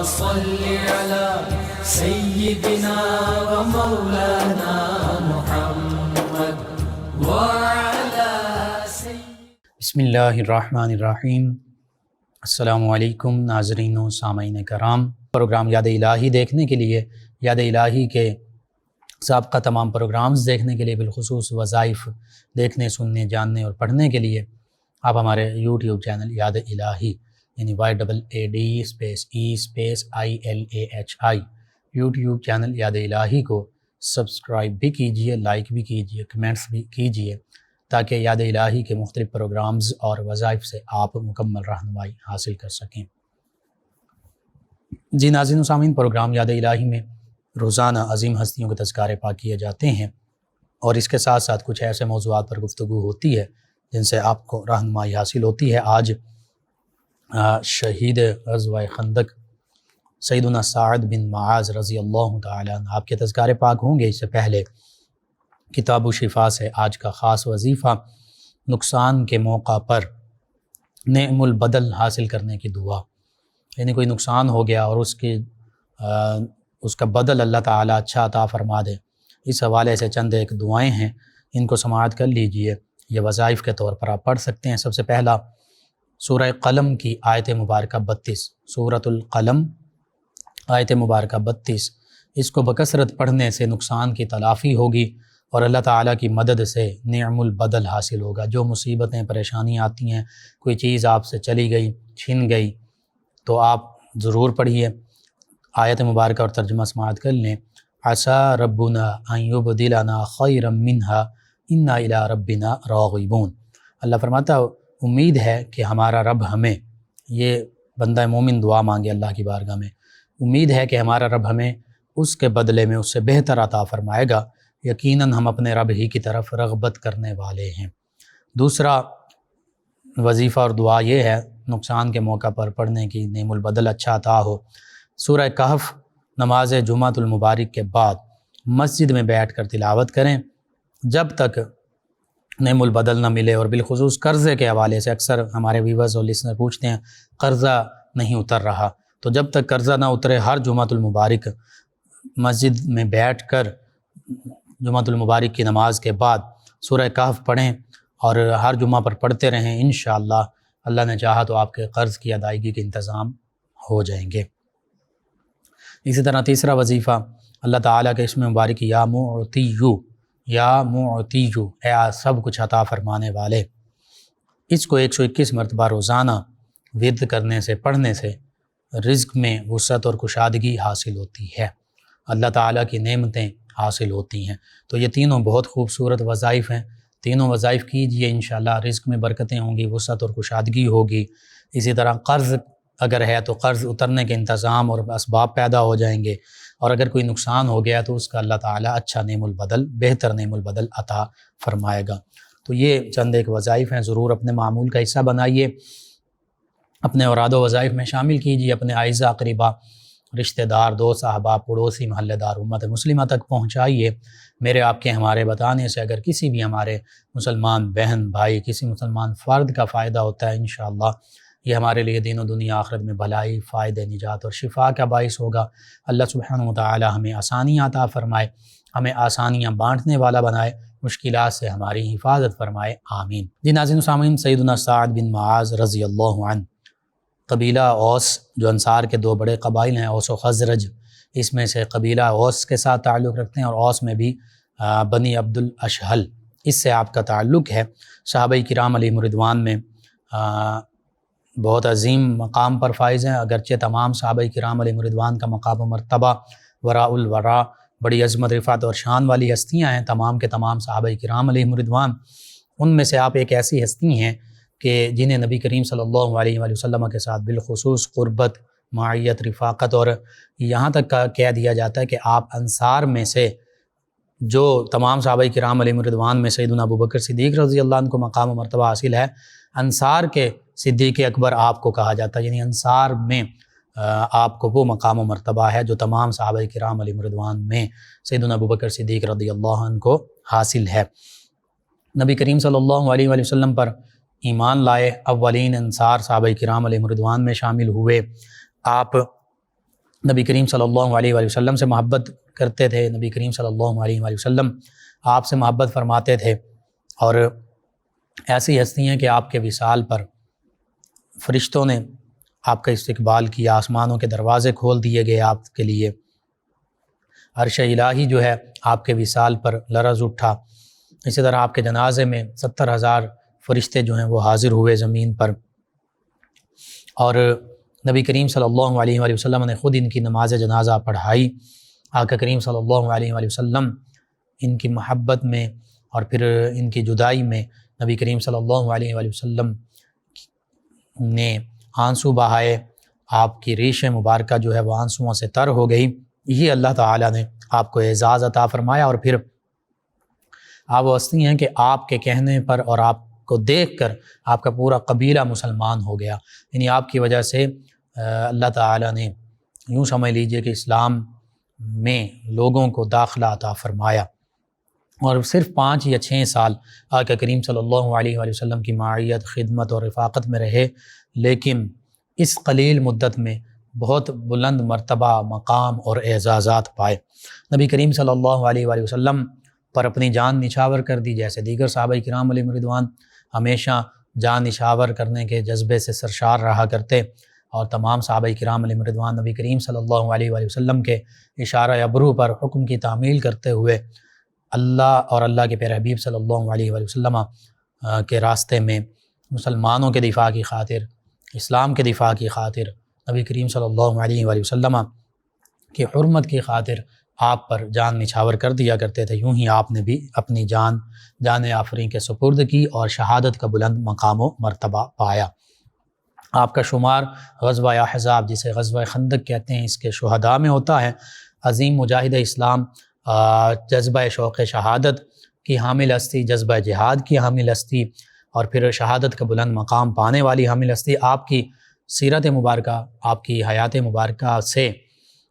صل على سيدنا ومولانا محمد وعلى بسم اللہ الرحمن الرحیم۔ السلام علیکم ناظرین و سامعین کرام۔ پروگرام یاد الہی دیکھنے کے لیے، یاد الہی کے سابقہ تمام پروگرامز دیکھنے کے لیے، بالخصوص وظائف دیکھنے، سننے، جاننے اور پڑھنے کے لیے آپ ہمارے یوٹیوب چینل یاد الہی یعنی YAADEE/ILAHI یوٹیوب چینل یاد الہی کو سبسکرائب بھی کیجئے، لائک بھی کیجئے، کمنٹس بھی کیجئے، تاکہ یاد الہی کے مختلف پروگرامز اور وظائف سے آپ مکمل رہنمائی حاصل کر سکیں۔ جی ناظرین و سامعین، پروگرام یاد الہی میں روزانہ عظیم ہستیوں کے تذکارے پاک کیے جاتے ہیں، اور اس کے ساتھ ساتھ کچھ ایسے موضوعات پر گفتگو ہوتی ہے جن سے آپ کو رہنمائی حاصل ہوتی ہے۔ آج شہید غزوہ خندق سیدنا سعد بن معاذ رضی اللہ تعالیٰ عنہ آپ کے تذکارے پاک ہوں گے۔ اس سے پہلے کتاب و شفا سے آج کا خاص وظیفہ نقصان کے موقع پر نعم البدل حاصل کرنے کی دعا، یعنی کوئی نقصان ہو گیا اور اس کا بدل اللہ تعالیٰ اچھا عطا فرما دے، اس حوالے سے چند ایک دعائیں ہیں، ان کو سماعت کر لیجئے، یہ وظائف کے طور پر آپ پڑھ سکتے ہیں۔ سب سے پہلا سورہ قلم کی آیت مبارکہ 32، سورۃ القلم آیت مبارکہ 32، اس کو بکثرت پڑھنے سے نقصان کی تلافی ہوگی اور اللہ تعالیٰ کی مدد سے نعم البدل حاصل ہوگا۔ جو مصیبتیں، پریشانیاں آتی ہیں، کوئی چیز آپ سے چلی گئی، چھن گئی، تو آپ ضرور پڑھیے۔ آیت مبارکہ اور ترجمہ سماعت کر لیں۔ عسیٰ ربنا ان یبدلنا خیرا منہا انا الی ربنا راغبون۔ اللہ فرماتا امید ہے کہ ہمارا رب ہمیں، یہ بندہ مومن دعا مانگے اللہ کی بارگاہ میں، امید ہے کہ ہمارا رب ہمیں اس کے بدلے میں اس سے بہتر عطا فرمائے گا، یقیناً ہم اپنے رب ہی کی طرف رغبت کرنے والے ہیں۔ دوسرا وظیفہ اور دعا یہ ہے نقصان کے موقع پر پڑھنے کی، نعم البدل اچھا عطا ہو۔ سورہ کہف نماز جمعۃ المبارک کے بعد مسجد میں بیٹھ کر تلاوت کریں جب تک نعم البدل نہ ملے، اور بالخصوص قرضے کے حوالے سے اکثر ہمارے ویورز اور لسنر پوچھتے ہیں قرضہ نہیں اتر رہا، تو جب تک قرضہ نہ اترے ہر جمعۃ المبارک مسجد میں بیٹھ کر جمعۃ المبارک کی نماز کے بعد سورہ کہف پڑھیں، اور ہر جمعہ پر پڑھتے رہیں۔ انشاءاللہ اللہ نے چاہا تو آپ کے قرض کی ادائیگی کے انتظام ہو جائیں گے۔ اسی طرح تیسرا وظیفہ اللہ تعالیٰ کے اسم مبارک یا معطیو، یا معطیو، اے سب کچھ عطا فرمانے والے، اس کو 121 مرتبہ روزانہ ورد کرنے سے، پڑھنے سے رزق میں وسعت اور کشادگی حاصل ہوتی ہے، اللہ تعالیٰ کی نعمتیں حاصل ہوتی ہیں۔ تو یہ تینوں بہت خوبصورت وظائف ہیں، تینوں وظائف کیجئے، انشاءاللہ رزق میں برکتیں ہوں گی، وسعت اور کشادگی ہوگی۔ اسی طرح قرض اگر ہے تو قرض اترنے کے انتظام اور اسباب پیدا ہو جائیں گے، اور اگر کوئی نقصان ہو گیا تو اس کا اللہ تعالیٰ اچھا نعم البدل، بہتر نعم البدل عطا فرمائے گا۔ تو یہ چند ایک وظائف ہیں، ضرور اپنے معمول کا حصہ بنائیے، اپنے اوراد و وظائف میں شامل کیجیے، اپنے اعزاء اقربا، رشتہ دار، دوست، احباب، پڑوسی، محلہ دار، امت مسلمہ تک پہنچائیے۔ میرے آپ کے ہمارے بتانے سے اگر کسی بھی ہمارے مسلمان بہن بھائی، کسی مسلمان فرد کا فائدہ ہوتا ہے، انشاءاللہ یہ ہمارے لیے دین و دنیا آخرت میں بھلائی، فائدہ، نجات اور شفا کا باعث ہوگا۔ اللہ سبحانہ وتعالی ہمیں آسانیاں عطا فرمائے، ہمیں آسانیاں بانٹنے والا بنائے، مشکلات سے ہماری حفاظت فرمائے، آمین۔ جی ناظرین و سامعین، سیدنا سعد بن معاذ رضی اللہ عنہ، قبیلہ اوس، جو انصار کے دو بڑے قبائل ہیں، اوس و خزرج، اس میں سے قبیلہ اوس کے ساتھ تعلق رکھتے ہیں، اور اوس میں بھی بنی عبد الاشہل، اس سے آپ کا تعلق ہے۔ صحابہ کرام علیہم رضوان میں بہت عظیم مقام پر فائز ہیں، اگرچہ تمام صحابہ کرام علیہم رضوان کا مقام و مرتبہ وراء الورا، بڑی عظمت، رفعت اور شان والی ہستیاں ہیں تمام کے تمام صحابہ کرام علیہم رضوان، ان میں سے آپ ایک ایسی ہستی ہیں کہ جنہیں نبی کریم صلی اللہ علیہ وآلہ وسلم کے ساتھ بالخصوص قربت، معیت، رفاقت، اور یہاں تک کہہ دیا جاتا ہے کہ آپ انصار میں سے جو تمام صحابہ کرام علیہم رضوان میں سیدنا ابوبکر صدیق رضی اللہ عنہ کو مقام و مرتبہ حاصل ہے، انصار کے صدیق اکبر آپ کو کہا جاتا ہے، یعنی انصار میں آپ کو وہ مقام و مرتبہ ہے جو تمام صحابہ کرام علیہم رضوان میں سیدنا ابوبکر صدیق رضی اللہ عنہ کو حاصل ہے۔ نبی کریم صلی اللہ علیہ وآلہ وسلم پر ایمان لائے، اولین انصار صحابہ کرام علیہم رضوان میں شامل ہوئے، آپ نبی کریم صلی اللہ علیہ وآلہ وسلم سے محبت کرتے تھے، نبی کریم صلی اللہ علیہ وآلہ وسلم آپ سے محبت فرماتے تھے، اور ایسی ہستی ہیں کہ آپ کے وصال پر فرشتوں نے آپ کا استقبال کیا، آسمانوں کے دروازے کھول دیے گئے آپ کے لیے، عرش الہی جو ہے آپ کے وصال پر لرز اٹھا۔ اسی طرح آپ کے جنازے میں 70,000 فرشتے جو ہیں وہ حاضر ہوئے زمین پر، اور نبی کریم صلی اللہ علیہ وآلہ وسلم نے خود ان کی نماز جنازہ پڑھائی۔ آقا کریم صلی اللہ علیہ وآلہ وسلم ان کی محبت میں اور پھر ان کی جدائی میں نبی کریم صلی اللہ علیہ وآلہ وسلم نے آنسو بہائے، آپ کی ریش مبارکہ جو ہے وہ آنسوؤں سے تر ہو گئی۔ یہ اللہ تعالیٰ نے آپ کو اعزاز عطا فرمایا، اور پھر آپ وہ ہستی ہیں کہ آپ کے کہنے پر اور آپ کو دیکھ کر آپ کا پورا قبیلہ مسلمان ہو گیا، یعنی آپ کی وجہ سے اللہ تعالیٰ نے یوں سمجھ لیجئے کہ اسلام میں لوگوں کو داخلہ عطا فرمایا، اور صرف 5 یا 6 سال آقا کریم صلی اللہ علیہ وآلہ وسلم کی معیت، خدمت اور رفاقت میں رہے، لیکن اس قلیل مدت میں بہت بلند مرتبہ، مقام اور اعزازات پائے۔ نبی کریم صلی اللہ علیہ وآلہ وسلم پر اپنی جان نچھاور کر دی، جیسے دیگر صحابہ کرام علیہم رضوان ہمیشہ جان نچھاور کرنے کے جذبے سے سرشار رہا کرتے، اور تمام صحابہ کرام علیہم رضوان نبی کریم صلی اللہ علیہ وآلہ وسلم کے اشارہ ابرو پر حکم کی تعمیل کرتے ہوئے اللہ اور اللہ کے پیارے حبیب صلی اللہ علیہ وآلہ وسلم کے راستے میں مسلمانوں کے دفاع کی خاطر، اسلام کے دفاع کی خاطر، نبی کریم صلی اللہ علیہ وآلہ وسلم کی حرمت کی خاطر آپ پر جان نچھاور کر دیا کرتے تھے۔ یوں ہی آپ نے بھی اپنی جان آفرین کے سپرد کی اور شہادت کا بلند مقام و مرتبہ پایا۔ آپ کا شمار غزوہ احزاب، جسے غزوہ خندق کہتے ہیں، اس کے شہداء میں ہوتا ہے۔ عظیم مجاہد اسلام، جذبہ شوق شہادت کی حامل ہستی، جذبہ جہاد کی حامل ہستی، اور پھر شہادت کا بلند مقام پانے والی حامل ہستی۔ آپ کی سیرت مبارکہ، آپ کی حیات مبارکہ سے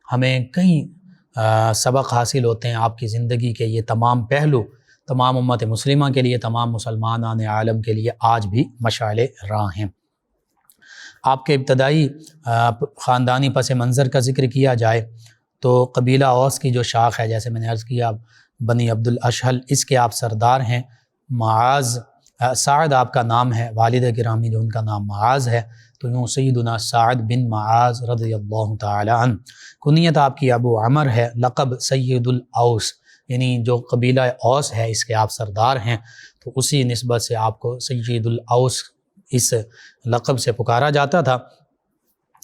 ہمیں کئی سبق حاصل ہوتے ہیں۔ آپ کی زندگی کے یہ تمام پہلو تمام امت مسلمہ کے لیے، تمام مسلمانان عالم کے لیے آج بھی مشعل راہ ہیں۔ آپ کے ابتدائی خاندانی پس منظر کا ذکر کیا جائے تو قبیلہ اوس کی جو شاخ ہے، جیسے میں نے عرض کیا بنی عبد الاشہل، اس کے آپ سردار ہیں۔ معاذ سعد آپ کا نام ہے، والد گرامی جو ان کا نام معاذ ہے، تو یوں سیدنا سعد بن معاذ رضی اللہ تعالی عنہ۔ کنیت آپ کی ابو عمر ہے، لقب سید الاوس، یعنی جو قبیلہ اوس ہے اس کے آپ سردار ہیں، تو اسی نسبت سے آپ کو سید الاوس اس لقب سے پکارا جاتا تھا۔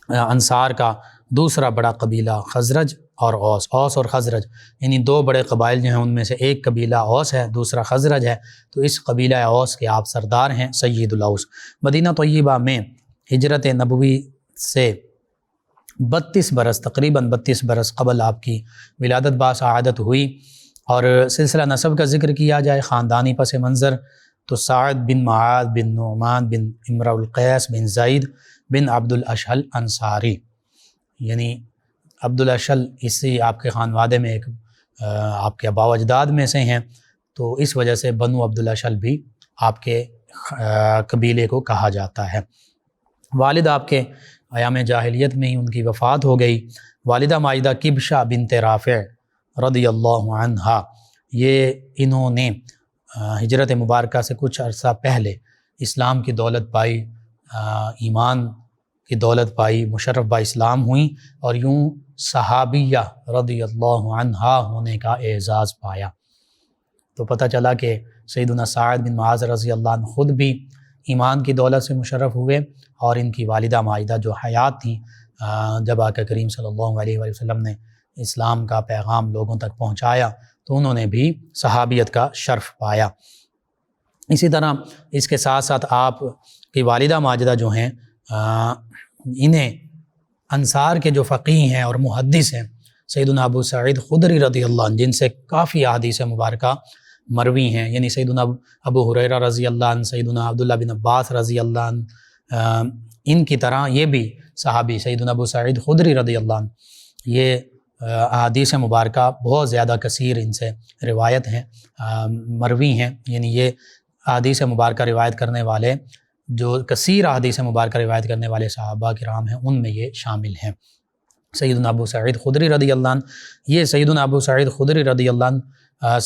انصار کا دوسرا بڑا قبیلہ خزرج اور اوس اور خزرج، یعنی 2 بڑے قبائل جو ہیں ان میں سے ایک قبیلہ اوس ہے، دوسرا خزرج ہے، تو اس قبیلہ اوس کے آپ سردار ہیں سید الاوس۔ مدینہ طیبہ میں ہجرت نبوی سے 32 برس، تقریباً 32 برس قبل آپ کی ولادت باسعادت ہوئی۔ اور سلسلہ نسب کا ذکر کیا جائے، خاندانی پس منظر، تو سعد بن معاذ بن نعمان بن امرؤ القیس بن زید بن عبد الاشہل انصاری، یعنی عبد الاشہل اسی آپ کے خانوادے میں ایک آپ کے آباء و اجداد میں سے ہیں، تو اس وجہ سے بنو عبد الاشہل بھی آپ کے قبیلے کو کہا جاتا ہے۔ والد آپ کے ایام جاہلیت میں ہی ان کی وفات ہو گئی۔ والدہ ماجدہ کبشہ بنت رافع رضی اللہ عنہا، یہ انہوں نے ہجرت مبارکہ سے کچھ عرصہ پہلے اسلام کی دولت پائی، ایمان کی دولت پائی، مشرف با اسلام ہوئیں، اور یوں صحابیہ رضی اللہ عنہا ہونے کا اعزاز پایا۔ تو پتہ چلا کہ سیدنا سعد بن معاذ رضی اللہ عنہ خود بھی ایمان کی دولت سے مشرف ہوئے، اور ان کی والدہ ماجدہ جو حیات تھیں جب آقا کریم صلی اللہ علیہ وآلہ وسلم نے اسلام کا پیغام لوگوں تک پہنچایا تو انہوں نے بھی صحابیت کا شرف پایا۔ اسی طرح اس کے ساتھ ساتھ آپ کی والدہ ماجدہ جو ہیں انہیں انصار کے جو فقیہ ہیں اور محدث ہیں سیدنا ابو سعید خدری رضی اللہ عنہ، جن سے کافی احادیث مبارکہ مروی ہیں، یعنی سیدنا ابو ہریرہ رضی اللہ عنہ، سیدنا عبداللہ بن عباس رضی اللہ عنہ، ان کی طرح یہ بھی صحابی سیدنا ابو سعید خدری رضی اللہ عنہ، یہ احادیث مبارکہ بہت زیادہ کثیر ان سے روایت ہیں، مروی ہیں، یعنی یہ احادیث مبارکہ روایت کرنے والے جو کثیر احادیث مبارکہ روایت کرنے والے صحابہ کرام ہیں ان میں یہ شامل ہیں۔ سیدنا ابو سعید خدری رضی اللہ عنہ، یہ سیدنا ابو سعید خدری رضی اللہ عنہ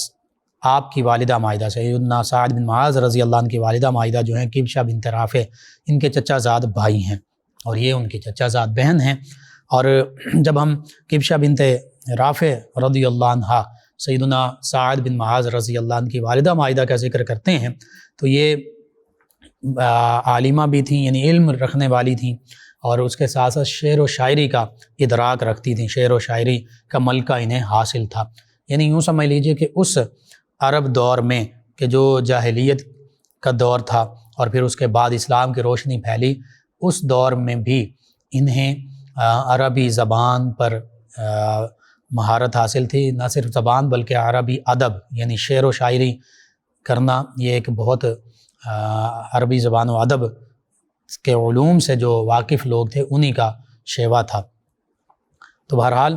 آپ کی والدہ مائدہ سیدنا سعد بن معاذ رضی اللہ عنہ کی والدہ مائدہ جو ہیں کبشہ بنت رافع، ان کے چچا زاد بھائی ہیں اور یہ ان کی چچا زاد بہن ہیں۔ اور جب ہم کبشہ بنت رافع رضی اللہ عنہ سیدنا سعد بن معاذ رضی اللہ عنہ کی والدہ مائدہ کا ذکر کرتے ہیں تو یہ عالمہ بھی تھیں، یعنی علم رکھنے والی تھیں، اور اس کے ساتھ ساتھ شعر و شاعری کا ادراک رکھتی تھیں، شعر و شاعری کا ملکہ انہیں حاصل تھا۔ یعنی یوں سمجھ لیجئے کہ اس عرب دور میں کہ جو جاہلیت کا دور تھا اور پھر اس کے بعد اسلام کی روشنی پھیلی، اس دور میں بھی انہیں عربی زبان پر مہارت حاصل تھی، نہ صرف زبان بلکہ عربی ادب یعنی شعر و شاعری کرنا، یہ ایک بہت عربی زبان و ادب کے علوم سے جو واقف لوگ تھے انہی کا شیوا تھا۔ تو بہرحال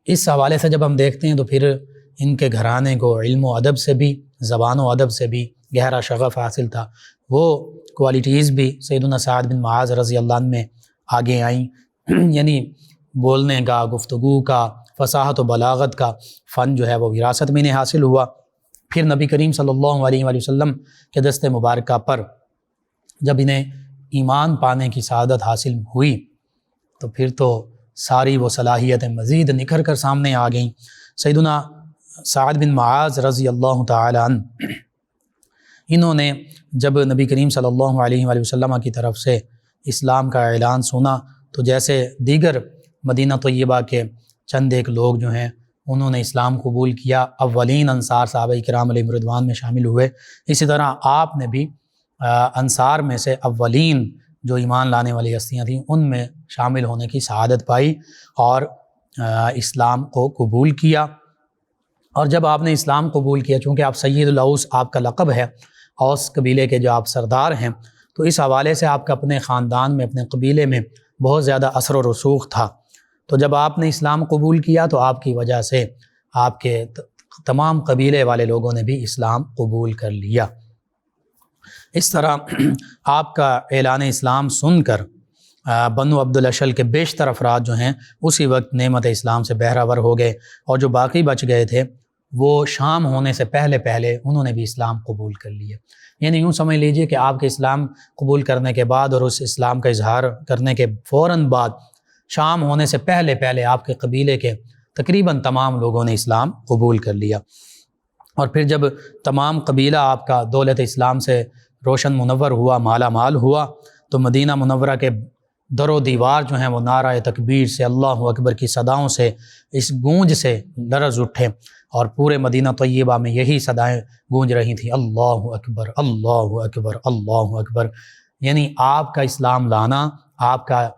اس حوالے سے جب ہم دیکھتے ہیں تو پھر ان کے گھرانے کو علم و ادب سے بھی، زبان و ادب سے بھی گہرا شغف حاصل تھا۔ وہ کوالٹیز بھی سیدنا سعد بن معاذ رضی اللہ عنہ میں آگے آئیں، یعنی بولنے کا، گفتگو کا، فصاحت و بلاغت کا فن جو ہے وہ وراثت میں انہیں حاصل ہوا۔ پھر نبی کریم صلی اللہ علیہ وآلہ وسلم کے دست مبارکہ پر جب انہیں ایمان پانے کی سعادت حاصل ہوئی تو پھر تو ساری وہ صلاحیتیں مزید نکھر کر سامنے آ گئیں۔ سیدنا سعد بن معاذ رضی اللہ تعالی عنہ انہوں نے جب نبی کریم صلی اللہ علیہ وآلہ وسلم کی طرف سے اسلام کا اعلان سنا تو جیسے دیگر مدینہ طیبہ کے چند ایک لوگ جو ہیں انہوں نے اسلام قبول کیا، اولین انصار صحابہ کرام علیہم رضوان میں شامل ہوئے، اسی طرح آپ نے بھی انصار میں سے اولین جو ایمان لانے والی ہستیاں تھیں ان میں شامل ہونے کی سعادت پائی اور اسلام کو قبول کیا۔ اور جب آپ نے اسلام قبول کیا، چونکہ آپ سید الاوس آپ کا لقب ہے، اوس قبیلے کے جو آپ سردار ہیں، تو اس حوالے سے آپ کا اپنے خاندان میں، اپنے قبیلے میں بہت زیادہ اثر و رسوخ تھا۔ تو جب آپ نے اسلام قبول کیا تو آپ کی وجہ سے آپ کے تمام قبیلے والے لوگوں نے بھی اسلام قبول کر لیا۔ اس طرح آپ کا اعلان اسلام سن کر بنو عبد الاشل کے بیشتر افراد جو ہیں اسی وقت نعمت اسلام سے بہرہ ور ہو گئے، اور جو باقی بچ گئے تھے وہ شام ہونے سے پہلے پہلے انہوں نے بھی اسلام قبول کر لیا۔ یعنی یوں سمجھ لیجئے کہ آپ کے اسلام قبول کرنے کے بعد اور اس اسلام کا اظہار کرنے کے فوراً بعد شام ہونے سے پہلے پہلے آپ کے قبیلے کے تقریباً تمام لوگوں نے اسلام قبول کر لیا۔ اور پھر جب تمام قبیلہ آپ کا دولت اسلام سے روشن منور ہوا، مالا مال ہوا، تو مدینہ منورہ کے در و دیوار جو ہیں وہ نعرہ تکبیر سے، اللہ اکبر کی صداؤں سے، اس گونج سے لرز اٹھے، اور پورے مدینہ طیبہ میں یہی صدائیں گونج رہی تھیں، اللہ اکبر اللہ اکبر اللہ اکبر۔ یعنی آپ کا اسلام لانا، آپ کا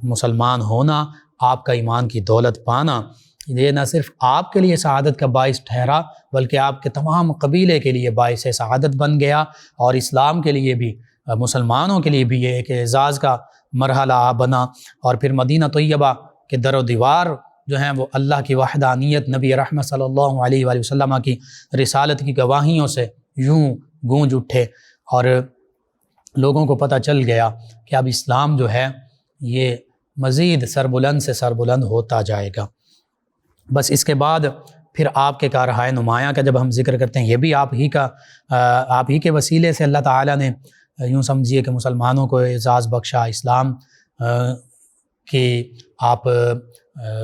مسلمان ہونا، آپ کا ایمان کی دولت پانا، یہ نہ صرف آپ کے لیے سعادت کا باعث ٹھہرا بلکہ آپ کے تمام قبیلے کے لیے باعث سعادت بن گیا، اور اسلام کے لیے بھی، مسلمانوں کے لیے بھی یہ ایک اعزاز کا مرحلہ بنا۔ اور پھر مدینہ طیبہ کے در و دیوار جو ہیں وہ اللہ کی وحدانیت، نبی رحمت صلی اللہ علیہ وآلہ وسلم کی رسالت کی گواہیوں سے یوں گونج اٹھے، اور لوگوں کو پتہ چل گیا کہ اب اسلام جو ہے یہ مزید سربلند سے سربلند ہوتا جائے گا۔ بس اس کے بعد پھر آپ کے کارہائے نمایاں کا جب ہم ذکر کرتے ہیں، یہ بھی آپ ہی کے وسیلے سے اللہ تعالیٰ نے یوں سمجھیے کہ مسلمانوں کو اعزاز بخشا، اسلام کی آپ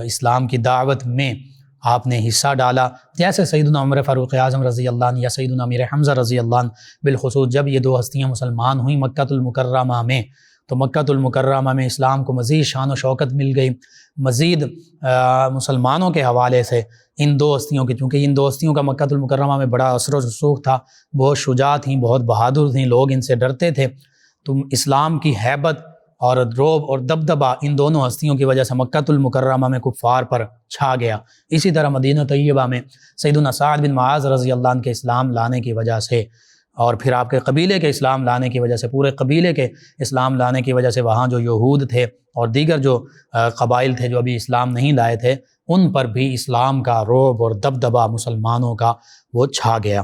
اسلام کی دعوت میں آپ نے حصہ ڈالا، جیسے سیدنا عمر فاروق اعظم رضی اللہ عنہ یا سیدنا امیر حمزہ رضی اللہ عنہ۔ بالخصوص جب یہ دو ہستیاں مسلمان ہوئیں مکہ المکرمہ میں، تو مکہ المکرمہ میں اسلام کو مزید شان و شوکت مل گئی، مزید مسلمانوں کے حوالے سے ان دو ہستیوں کی، چونکہ ان دو ہستیوں کا مکہ المکرمہ میں بڑا اثر و رسوخ تھا، بہت شجاع تھیں، بہت بہادر تھیں، لوگ ان سے ڈرتے تھے، تو اسلام کی ہیبت اور رعب اور دبدبہ ان دونوں ہستیوں کی وجہ سے مکہ المکرمہ میں کفار پر چھا گیا۔ اسی طرح مدینہ طیبہ میں سیدنا سعد بن معاذ رضی اللہ عنہ کے اسلام لانے کی وجہ سے، اور پھر آپ کے قبیلے کے اسلام لانے کی وجہ سے، پورے قبیلے کے اسلام لانے کی وجہ سے وہاں جو یہود تھے اور دیگر جو قبائل تھے جو ابھی اسلام نہیں لائے تھے، ان پر بھی اسلام کا رعب اور دبدبہ مسلمانوں کا وہ چھا گیا۔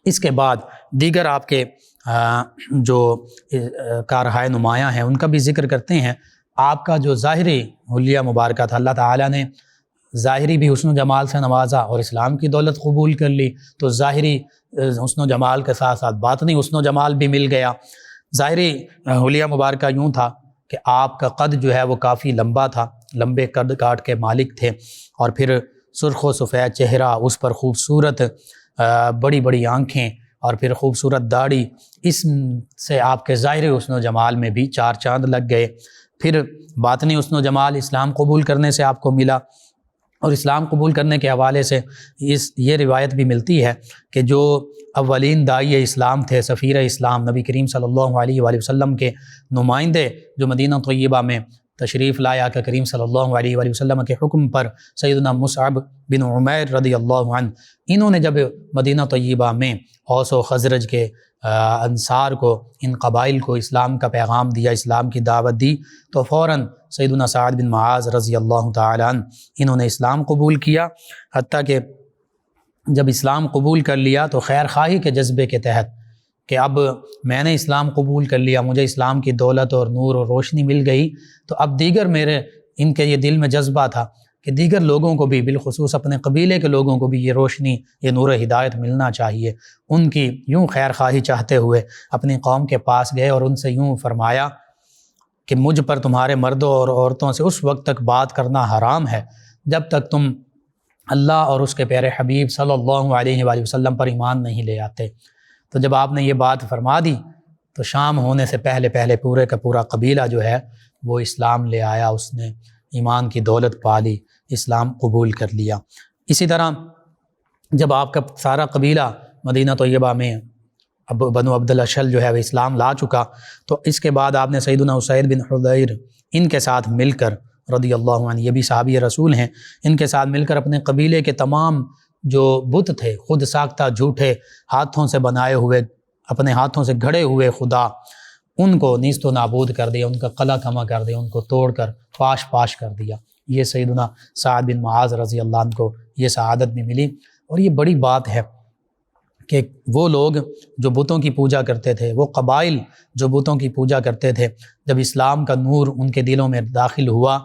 اس کے بعد دیگر آپ کے جو کارہائے نمایاں ہیں ان کا بھی ذکر کرتے ہیں۔ آپ کا جو ظاہری حلیہ مبارکہ تھا، اللہ تعالیٰ نے ظاہری بھی حسن و جمال سے نوازا اور اسلام کی دولت قبول کر لی، تو ظاہری حسن و جمال کے ساتھ ساتھ باطنی حسن و جمال بھی مل گیا۔ ظاہری حلیہ مبارکہ یوں تھا کہ آپ کا قد جو ہے وہ کافی لمبا تھا، لمبے قد کاٹ کے مالک تھے، اور پھر سرخ و سفید چہرہ، اس پر خوبصورت بڑی بڑی آنکھیں، اور پھر خوبصورت داڑھی، اس سے آپ کے ظاہری حسن و جمال میں بھی چار چاند لگ گئے۔ پھر باطنی حسن و جمال اسلام قبول کرنے سے آپ کو ملا، اور اسلام قبول کرنے کے حوالے سے یہ روایت بھی ملتی ہے کہ جو اولین داعی اسلام تھے، سفیر اسلام، نبی کریم صلی اللہ علیہ وآلہ وسلم کے نمائندے جو مدینہ طیبہ میں تشریف لائے، آقا کریم صلی اللہ علیہ وآلہ وسلم کے حکم پر، سیدنا مصعب بن عمیر رضی اللہ عنہ، انہوں نے جب مدینہ طیبہ میں اوس و خزرج کے انصار کو، ان قبائل کو اسلام کا پیغام دیا، اسلام کی دعوت دی، تو فوراً سیدنا سعد بن معاذ رضی اللہ تعالیٰ عنہ انہوں نے اسلام قبول کیا۔ حتیٰ کہ جب اسلام قبول کر لیا تو خیر خواہی کے جذبے کے تحت کہ اب میں نے اسلام قبول کر لیا، مجھے اسلام کی دولت اور نور اور روشنی مل گئی، تو اب دیگر ان کے یہ دل میں جذبہ تھا کہ دیگر لوگوں کو بھی، بالخصوص اپنے قبیلے کے لوگوں کو بھی یہ روشنی، یہ نور ہدایت ملنا چاہیے۔ ان کی یوں خیر خواہی چاہتے ہوئے اپنی قوم کے پاس گئے اور ان سے یوں فرمایا کہ مجھ پر تمہارے مردوں اور عورتوں سے اس وقت تک بات کرنا حرام ہے جب تک تم اللہ اور اس کے پیارے حبیب صلی اللہ علیہ وآلہ وسلم پر ایمان نہیں لے آتے۔ تو جب آپ نے یہ بات فرما دی تو شام ہونے سے پہلے پورے کا پورا قبیلہ جو ہے وہ اسلام لے آیا، اس نے ایمان کی دولت پا لی، اسلام قبول کر لیا۔ اسی طرح جب آپ کا سارا قبیلہ مدینہ طیبہ میں بنو عبد الاشہل جو ہے وہ اسلام لا چکا، تو اس کے بعد آپ نے سیدنا اسید بن حضیر ان کے ساتھ مل کر رضی اللہ عنہ، یہ بھی صحابی رسول ہیں، ان کے ساتھ مل کر اپنے قبیلے کے تمام جو بت تھے، خود ساختہ جھوٹے ہاتھوں سے بنائے ہوئے، اپنے ہاتھوں سے گھڑے ہوئے خدا، ان کو نیست و نابود کر دیا، ان کا قلع کما کر دیا، ان کو توڑ کر پاش کر دیا۔ یہ سیدنا سعد بن معاذ رضی اللہ عنہ کو یہ سعادت بھی ملی۔ اور یہ بڑی بات ہے کہ وہ لوگ جو بتوں کی پوجا کرتے تھے، وہ قبائل جو بتوں کی پوجا کرتے تھے، جب اسلام کا نور ان کے دلوں میں داخل ہوا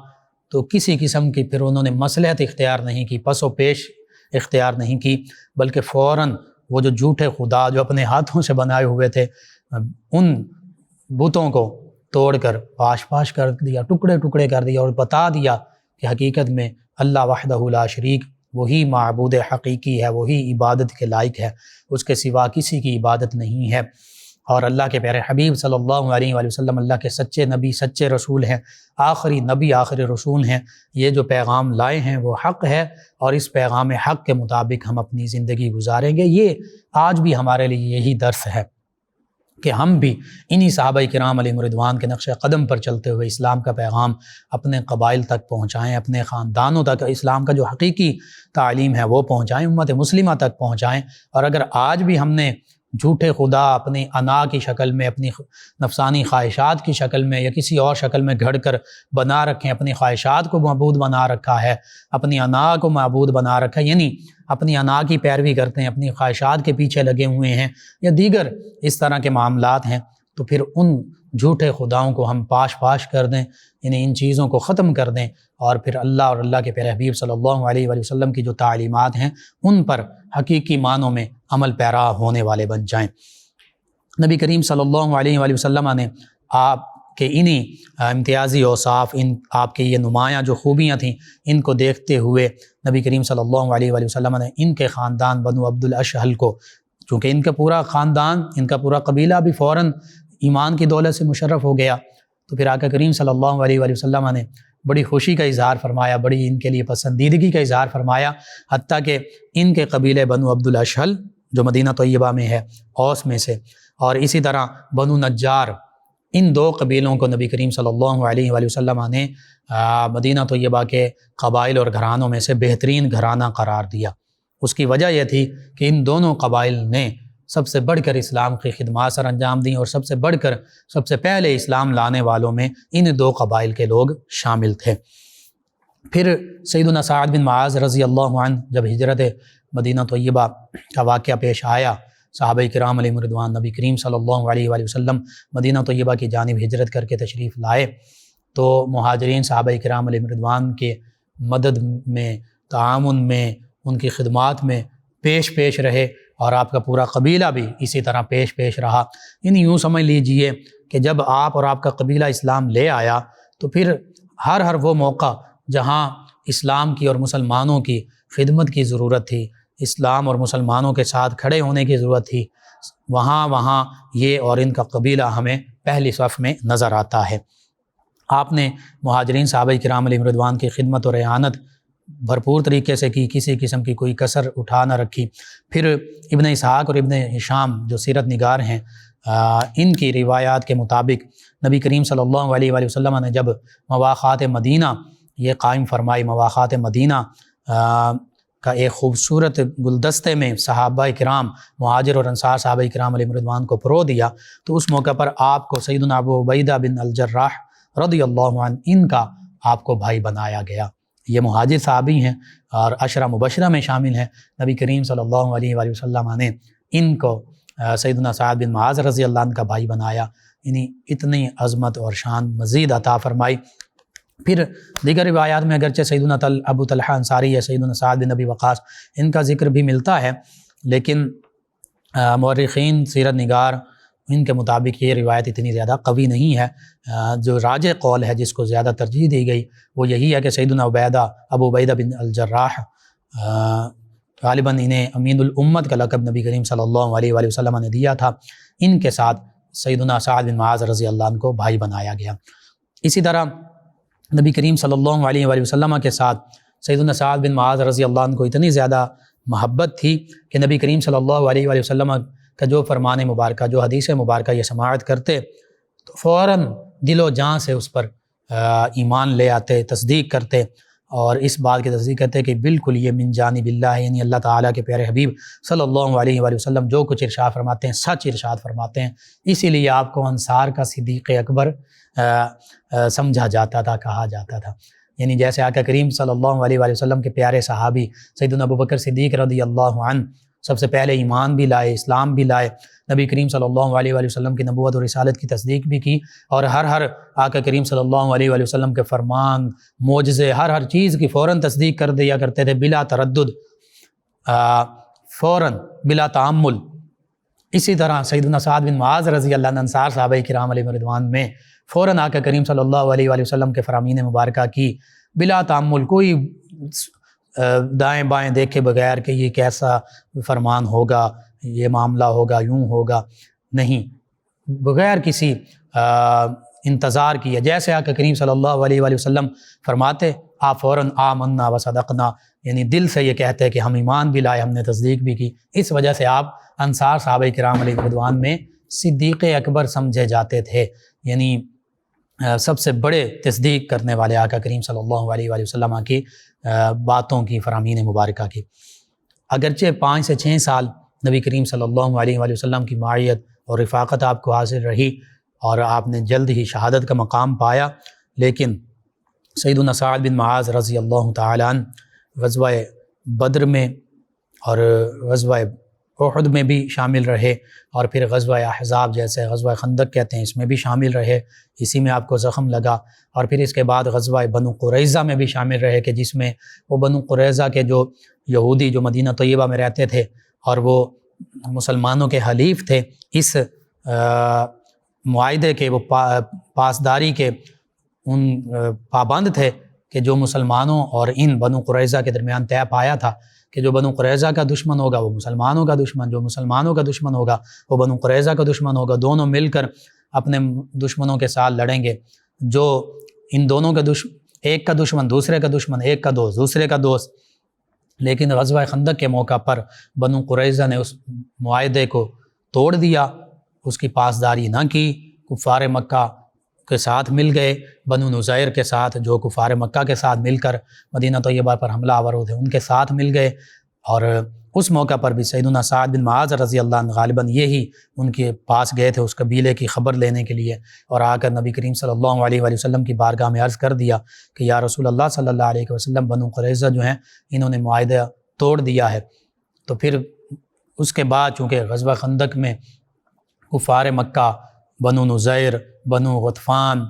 تو کسی قسم کی پھر انہوں نے مصلحت اختیار نہیں کی، پس و پیش اختیار نہیں کی، بلکہ فوراً وہ جو جھوٹے خدا جو اپنے ہاتھوں سے بنائے ہوئے تھے، ان بتوں کو توڑ کر پاش کر دیا، ٹکڑے کر دیا، اور بتا دیا کہ حقیقت میں اللہ وحدہ لا شریک وہی معبود حقیقی ہے، وہی عبادت کے لائق ہے، اس کے سوا کسی کی عبادت نہیں ہے۔ اور اللہ کے پیارے حبیب صلی اللہ علیہ وآلہ وسلم اللہ کے سچے نبی، سچے رسول ہیں، آخری نبی، آخری رسول ہیں۔ یہ جو پیغام لائے ہیں وہ حق ہے، اور اس پیغام حق کے مطابق ہم اپنی زندگی گزاریں گے۔ یہ آج بھی ہمارے لیے یہی درس ہے کہ ہم بھی انہی صحابہ کرام علیہم رضوان کے نقش قدم پر چلتے ہوئے اسلام کا پیغام اپنے قبائل تک پہنچائیں، اپنے خاندانوں تک اسلام کا جو حقیقی تعلیم ہے وہ پہنچائیں، امت مسلمہ تک پہنچائیں۔ اور اگر آج بھی ہم نے جھوٹے خدا اپنی انا کی شکل میں، اپنی نفسانی خواہشات کی شکل میں یا کسی اور شکل میں گھڑ کر بنا رکھیں، اپنی خواہشات کو معبود بنا رکھا ہے، اپنی انا کو معبود بنا رکھا ہے، یعنی اپنی انا کی پیروی کرتے ہیں، اپنی خواہشات کے پیچھے لگے ہوئے ہیں، یا دیگر اس طرح کے معاملات ہیں، تو پھر ان جھوٹے خداؤں کو ہم پاش کر دیں، یعنی ان چیزوں کو ختم کر دیں، اور پھر اللہ اور اللہ کے پیارے حبیب صلی اللہ علیہ وآلہ وسلم کی جو تعلیمات ہیں ان پر حقیقی معنوں میں عمل پیرا ہونے والے بن جائیں۔ نبی کریم صلی اللہ علیہ وآلہ وسلم نے آپ کے انہی امتیازی اوصاف، آپ کے یہ نمایاں جو خوبیاں تھیں، ان کو دیکھتے ہوئے نبی کریم صلی اللہ علیہ وآلہ وسلم نے ان کے خاندان بنو عبد الاشہل کو، چونکہ ان کا پورا خاندان، ان کا پورا قبیلہ بھی فوراً ایمان کی دولت سے مشرف ہو گیا، تو پھر آقا کریم صلی اللہ علیہ وآلہ وسلم نے بڑی خوشی کا اظہار فرمایا، بڑی ان کے لیے پسندیدگی کا اظہار فرمایا، حتیٰ کہ ان کے قبیلے بنو عبد الاشہل جو مدینہ طیبہ میں ہے، اوس میں سے، اور اسی طرح بنو نجار، ان دو قبیلوں کو نبی کریم صلی اللہ علیہ وآلہ وسلم نے مدینہ طیبہ کے قبائل اور گھرانوں میں سے بہترین گھرانہ قرار دیا۔ اس کی وجہ یہ تھی کہ ان دونوں قبائل نے سب سے بڑھ کر اسلام کی خدمات سر انجام دیں، اور سب سے بڑھ کر سب سے پہلے اسلام لانے والوں میں ان دو قبائل کے لوگ شامل تھے۔ پھر سیدنا سعد بن معاذ رضی اللہ عنہ جب ہجرت مدینہ طیبہ کا واقعہ پیش آیا، صحابہ کرام علیہم رضوان، نبی کریم صلی اللہ علیہ وآلہ وسلم مدینہ طیبہ کی جانب ہجرت کر کے تشریف لائے، تو مہاجرین صحابہ کرام علیہم رضوان کے مدد میں، تعاون میں، ان کی خدمات میں پیش رہے، اور آپ کا پورا قبیلہ بھی اسی طرح پیش رہا۔ یعنی یوں سمجھ لیجئے کہ جب آپ اور آپ کا قبیلہ اسلام لے آیا تو پھر ہر وہ موقع جہاں اسلام کی اور مسلمانوں کی خدمت کی ضرورت تھی، اسلام اور مسلمانوں کے ساتھ کھڑے ہونے کی ضرورت تھی، وہاں یہ اور ان کا قبیلہ ہمیں پہلی صف میں نظر آتا ہے۔ آپ نے مہاجرین صحابہ کرام علیہم رضوان کی خدمت اور اعانت بھرپور طریقے سے کی، کسی قسم کی کوئی کسر اٹھا نہ رکھی۔ پھر ابن اسحاق اور ابن ہشام جو سیرت نگار ہیں، ان کی روایات کے مطابق نبی کریم صلی اللہ علیہ وآلہ وسلم نے جب مواخات مدینہ یہ قائم فرمائی، مواخات مدینہ کا ایک خوبصورت گلدستے میں صحابہ کرام، مہاجر اور انصار صحابہ کرام علیہم رضوان کو پرو دیا، تو اس موقع پر آپ کو سیدنا ابو عبیدہ بن الجراح رضی اللہ عنہ ان کا آپ کو بھائی بنایا گیا۔ یہ مہاجر صحابی ہیں اور عشرہ مبشرہ میں شامل ہیں۔ نبی کریم صلی اللہ علیہ وآلہ وسلم نے ان کو سیدنا سعد بن معاذ رضی اللہ عنہ کا بھائی بنایا، یعنی اتنی عظمت اور شان مزید عطا فرمائی۔ پھر دیگر روایات میں اگرچہ سیدنا ابو طلحہ انصاری یا سیدنا سعد بن ابی وقاص ان کا ذکر بھی ملتا ہے، لیکن مورخین سیرت نگار ان کے مطابق یہ روایت اتنی زیادہ قوی نہیں ہے۔ جو راجح قول ہے، جس کو زیادہ ترجیح دی گئی، وہ یہی ہے کہ سیدنا ابو عبیدہ بن الجراح غالباً انہیں امین الامت کا لقب نبی کریم صلی اللہ علیہ وآلہ وسلم نے دیا تھا، ان کے ساتھ سیدنا سعد بن معاذ رضی اللہ عنہ کو بھائی بنایا گیا۔ اسی طرح نبی کریم صلی اللہ علیہ وآلہ وسلم کے ساتھ سیدنا سعد بن معاذ رضی اللہ عنہ کو اتنی زیادہ محبت تھی کہ نبی کریم صلی اللہ علیہ وآلہ وسلم کا جو فرمان مبارکہ، جو حدیث مبارکہ یہ سماعت کرتے تو فوراً دل و جان سے اس پر ایمان لے آتے، تصدیق کرتے، اور اس بات کی تصدیق کرتے کہ بالکل یہ من جانب اللہ ہے، یعنی اللہ تعالیٰ کے پیارے حبیب صلی اللہ علیہ وآلہ وسلم جو کچھ ارشاد فرماتے ہیں سچ ارشاد فرماتے ہیں۔ اسی لیے آپ کو انصار کا صدیق اکبر سمجھا جاتا تھا، کہا جاتا تھا۔ یعنی جیسے آقا کریم صلی اللہ علیہ وآلہ وسلم کے پیارے صحابی سیدنا ابوبکر صدیق رضی اللہ عنہ سب سے پہلے ایمان بھی لائے، اسلام بھی لائے، نبی کریم صلی اللہ علیہ وآلہ وسلم کی نبوت اور رسالت کی تصدیق بھی کی، اور ہر آقا کریم صلی اللہ علیہ وآلہ وسلم کے فرمان، معجزے، ہر چیز کی فوراً تصدیق کر دیا کرتے تھے، بلا تردد، فوراً بلا تعمل۔ اسی طرح سیدنا سعد بن معاذ رضی اللہ عنہ انصار صحابہ کرام علیہ رضوان میں فوراً آقا کریم صلی اللہ علیہ وآلہ وسلم کے فرامین مبارکہ کی بلا تعمل، کوئی دائیں بائیں دیکھے بغیر کہ یہ کیسا فرمان ہوگا، یہ معاملہ ہوگا، یوں ہوگا، نہیں، بغیر کسی انتظار کیے جیسے آقا کریم صلی اللہ علیہ وآلہ وسلم فرماتے، آپ فوراً آمنا و صدقنا، یعنی دل سے یہ کہتے کہ ہم ایمان بھی لائے، ہم نے تصدیق بھی کی۔ اس وجہ سے آپ انصار صحابہ کرام علیہ رضوان میں صدیق اکبر سمجھے جاتے تھے، یعنی سب سے بڑے تصدیق کرنے والے آقا کریم صلی اللہ علیہ وآلہ وسلم کی باتوں کی، فرامین مبارکہ کی۔ اگرچہ 5 سے 6 سال نبی کریم صلی اللہ علیہ وآلہ وسلم کی معیت اور رفاقت آپ کو حاصل رہی اور آپ نے جلد ہی شہادت کا مقام پایا، لیکن سیدنا سعد بن معاذ رضی اللہ تعالیٰ عنہ غزوہ بدر میں اور غزوہ احد میں بھی شامل رہے، اور پھر غزوہ احزاب جیسے غزوہ خندق کہتے ہیں اس میں بھی شامل رہے، اسی میں آپ کو زخم لگا، اور پھر اس کے بعد غزوہ بنو قریظہ میں بھی شامل رہے کہ جس میں وہ بنو قریظہ کے جو یہودی جو مدینہ طیبہ میں رہتے تھے اور وہ مسلمانوں کے حلیف تھے، اس معاہدے کے وہ پاسداری کے ان پابند تھے کہ جو مسلمانوں اور ان بنو قریظہ کے درمیان طے پایا تھا کہ جو بنو قریظہ کا دشمن ہوگا وہ مسلمانوں کا دشمن، جو مسلمانوں کا دشمن ہوگا وہ بنو قریظہ کا دشمن ہوگا، دونوں مل کر اپنے دشمنوں کے ساتھ لڑیں گے۔ جو ان دونوں کا ایک کا دشمن دوسرے کا دشمن، ایک کا دوست دوسرے کا دوست۔ لیکن غزوہ خندق کے موقع پر بنو قریظہ نے اس معاہدے کو توڑ دیا، اس کی پاسداری نہ کی، کفار مکہ کے ساتھ مل گئے، بنو نذیر کے ساتھ جو کفار مکہ کے ساتھ مل کر مدینہ طیبہ پر حملہ آور ہوتے ان کے ساتھ مل گئے، اور اس موقع پر بھی سیدنا سعد بن معاذ رضی اللہ عنہ غالباً یہی ان کے پاس گئے تھے اس قبیلے کی خبر لینے کے لیے، اور آ کر نبی کریم صلی اللہ علیہ وآلہ وسلم کی بارگاہ میں عرض کر دیا کہ یا رسول اللہ صلی اللہ علیہ وسلم، بنو قریظہ جو ہیں انہوں نے معاہدہ توڑ دیا ہے۔ تو پھر اس کے بعد چونکہ غزوہ خندق میں کفار مکہ، بنو نذیر، بنو غطفان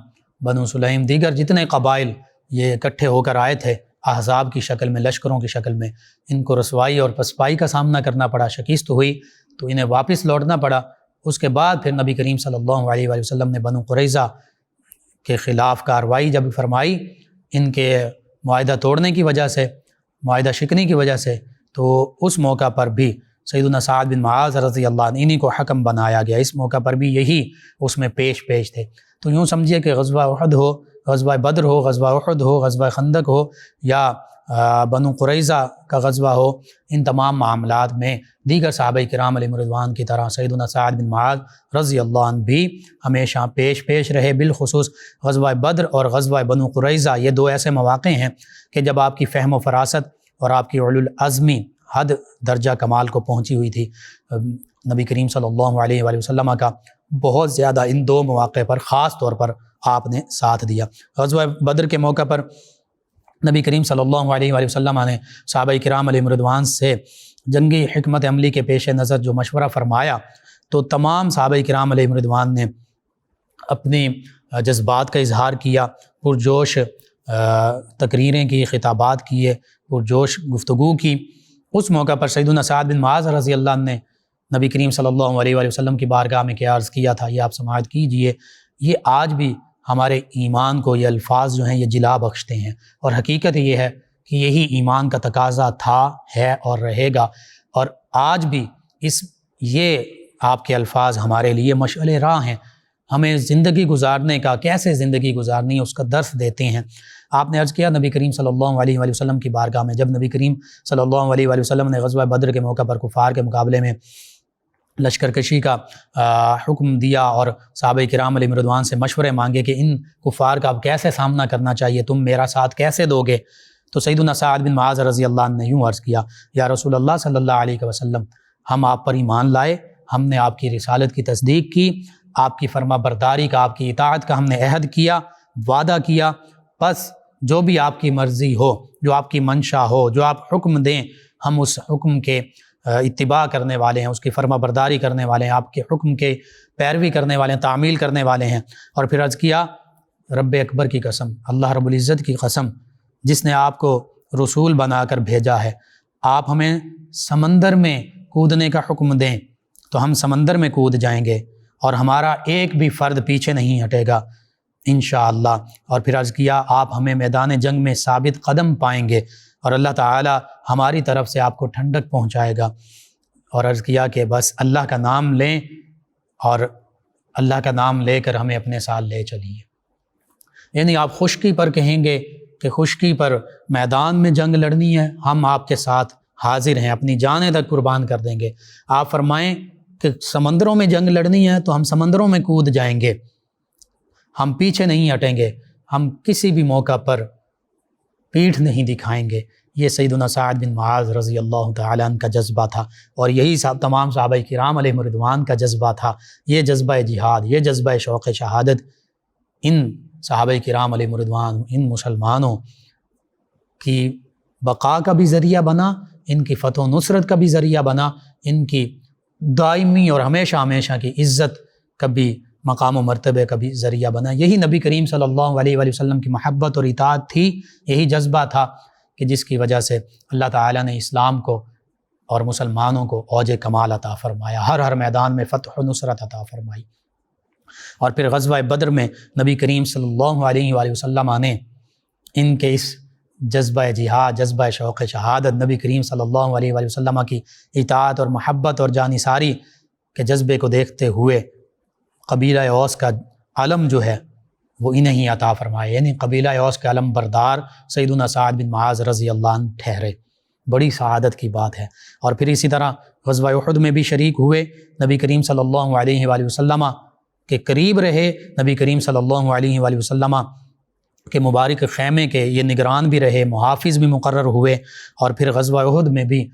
بنو سلیم، دیگر جتنے قبائل یہ اکٹھے ہو کر آئے تھے احزاب کی شکل میں، لشکروں کی شکل میں، ان کو رسوائی اور پسپائی کا سامنا کرنا پڑا، شکست ہوئی تو انہیں واپس لوٹنا پڑا۔ اس کے بعد پھر نبی کریم صلی اللہ علیہ وآلہ وسلم نے بنو قریظہ کے خلاف کارروائی جب فرمائی ان کے معاہدہ توڑنے کی وجہ سے، معاہدہ شکنی کی وجہ سے، تو اس موقع پر بھی سیدنا سعد بن معاذ رضی اللہ عنہ انہی کو حکم بنایا گیا۔ اس موقع پر بھی یہی اس میں پیش تھے۔ تو یوں سمجھیے کہ غزوہ احد ہو، غزوہ بدر ہو، غزوہ احد ہو، غزوہ خندق ہو یا بنو قریظہ کا غزوہ ہو، ان تمام معاملات میں دیگر صحابہ کرام علیہم رضوان کی طرح سیدنا سعد بن معاذ رضی اللہ عنہ بھی ہمیشہ پیش رہے۔ بالخصوص غزوہ بدر اور غزوہ بنو قریظہ یہ دو ایسے مواقع ہیں کہ جب آپ کی فہم و فراست اور آپ کی علو العزمی حد درجہ کمال کو پہنچی ہوئی تھی۔ نبی کریم صلی اللہ علیہ وآلہ وسلم کا بہت زیادہ ان دو مواقع پر خاص طور پر آپ نے ساتھ دیا۔ غزوہ بدر کے موقع پر نبی کریم صلی اللہ علیہ وآلہ وسلم نے صحابہ کرام علیہم رضوان سے جنگی حکمت عملی کے پیش نظر جو مشورہ فرمایا، تو تمام صحابہ کرام علیہم رضوان نے اپنی جذبات کا اظہار کیا، پرجوش تقریریں کی، خطابات کیے، پرجوش گفتگو کی۔ اس موقع پر سیدنا سعد بن معاذ رضی اللہ عنہ نے نبی کریم صلی اللہ علیہ وآلہ وسلم کی بارگاہ میں کیا عرض کیا تھا، یہ آپ سماعت کیجئے۔ یہ آج بھی ہمارے ایمان کو یہ الفاظ جو ہیں یہ جلا بخشتے ہیں، اور حقیقت یہ ہے کہ یہی ایمان کا تقاضا تھا، ہے اور رہے گا، اور آج بھی یہ آپ کے الفاظ ہمارے لیے مشعل راہ ہیں، ہمیں زندگی گزارنے کا، کیسے زندگی گزارنی ہے اس کا درس دیتے ہیں۔ آپ نے عرض کیا نبی کریم صلی اللہ علیہ وآلہ وسلم کی بارگاہ میں، جب نبی کریم صلی اللہ علیہ وآلہ وسلم نے غزوہ بدر کے موقع پر کفار کے مقابلے میں لشکر کشی کا حکم دیا اور صحابہ کرام علیہم رضوان سے مشورے مانگے کہ ان کفار کا اب کیسے سامنا کرنا چاہیے، تم میرا ساتھ کیسے دو گے، تو سیدنا سعد بن معاذ رضی اللہ عنہ نے یوں عرض کیا، یا رسول اللہ صلی اللہ علیہ وسلم، ہم آپ پر ایمان لائے، ہم نے آپ کی رسالت کی تصدیق کی، آپ کی فرما برداری کا، آپ کی اطاعت کا ہم نے عہد کیا، وعدہ کیا، بس جو بھی آپ کی مرضی ہو، جو آپ کی منشا ہو، جو آپ حکم دیں، ہم اس حکم کے اتباع کرنے والے ہیں، اس کی فرما برداری کرنے والے ہیں، آپ کے حکم کے پیروی کرنے والے ہیں، تعمیل کرنے والے ہیں۔ اور پھر عرض کیا، رب اکبر کی قسم، اللہ رب العزت کی قسم، جس نے آپ کو رسول بنا کر بھیجا ہے، آپ ہمیں سمندر میں کودنے کا حکم دیں تو ہم سمندر میں کود جائیں گے، اور ہمارا ایک بھی فرد پیچھے نہیں ہٹے گا انشاءاللہ۔ اور پھر عرض کیا، آپ ہمیں میدان جنگ میں ثابت قدم پائیں گے، اور اللہ تعالی ہماری طرف سے آپ کو ٹھنڈک پہنچائے گا۔ اور عرض کیا کہ بس اللہ کا نام لیں، اور اللہ کا نام لے کر ہمیں اپنے ساتھ لے چلیے۔ یعنی آپ خشکی پر کہیں گے کہ خشکی پر میدان میں جنگ لڑنی ہے، ہم آپ کے ساتھ حاضر ہیں، اپنی جانیں تک قربان کر دیں گے۔ آپ فرمائیں کہ سمندروں میں جنگ لڑنی ہے تو ہم سمندروں میں کود جائیں گے، ہم پیچھے نہیں ہٹیں گے، ہم کسی بھی موقع پر پیٹھ نہیں دکھائیں گے۔ یہ سیدنا سعد بن معاذ رضی اللہ تعالیٰ عنہ کا جذبہ تھا، اور یہی تمام صحابہ کرام علیہم رضوان کا جذبہ تھا۔ یہ جذبہ جہاد، یہ جذبہ شوق شہادت ان صحابہ کرام علیہم رضوان، ان مسلمانوں کی بقا کا بھی ذریعہ بنا، ان کی فتح و نصرت کا بھی ذریعہ بنا، ان کی دائمی اور ہمیشہ ہمیشہ کی عزت کا بھی، مقام و مرتبے کا بھی ذریعہ بنا۔ یہی نبی کریم صلی اللہ علیہ وآلہ وسلم کی محبت اور اطاعت تھی، یہی جذبہ تھا کہ جس کی وجہ سے اللہ تعالیٰ نے اسلام کو اور مسلمانوں کو اوج کمال عطا فرمایا، ہر میدان میں فتح و نصرت عطا فرمائی۔ اور پھر غزوہ بدر میں نبی کریم صلی اللہ علیہ وآلہ وسلم نے ان کے اس جذبہ جہاد، جذبہ شوق شہادت، نبی کریم صلی اللہ علیہ وآلہ وسلم کی اطاعت اور محبت اور جانثاری کے جذبے کو دیکھتے ہوئے قبیلہ اوس کا علم جو ہے وہ انہیں ہی عطا فرمائے، یعنی قبیلہ اوس کے علم بردار سیدنا سعد بن معاذ رضی اللہ عنہ ٹھہرے۔ بڑی سعادت کی بات ہے۔ اور پھر اسی طرح غزوہ احد میں بھی شریک ہوئے، نبی کریم صلی اللہ علیہ وآلہ وسلم کے قریب رہے، نبی کریم صلی اللہ علیہ وآلہ وسلم کے مبارک خیمے کے یہ نگران بھی رہے، محافظ بھی مقرر ہوئے۔ اور پھر غزوہ احد میں بھی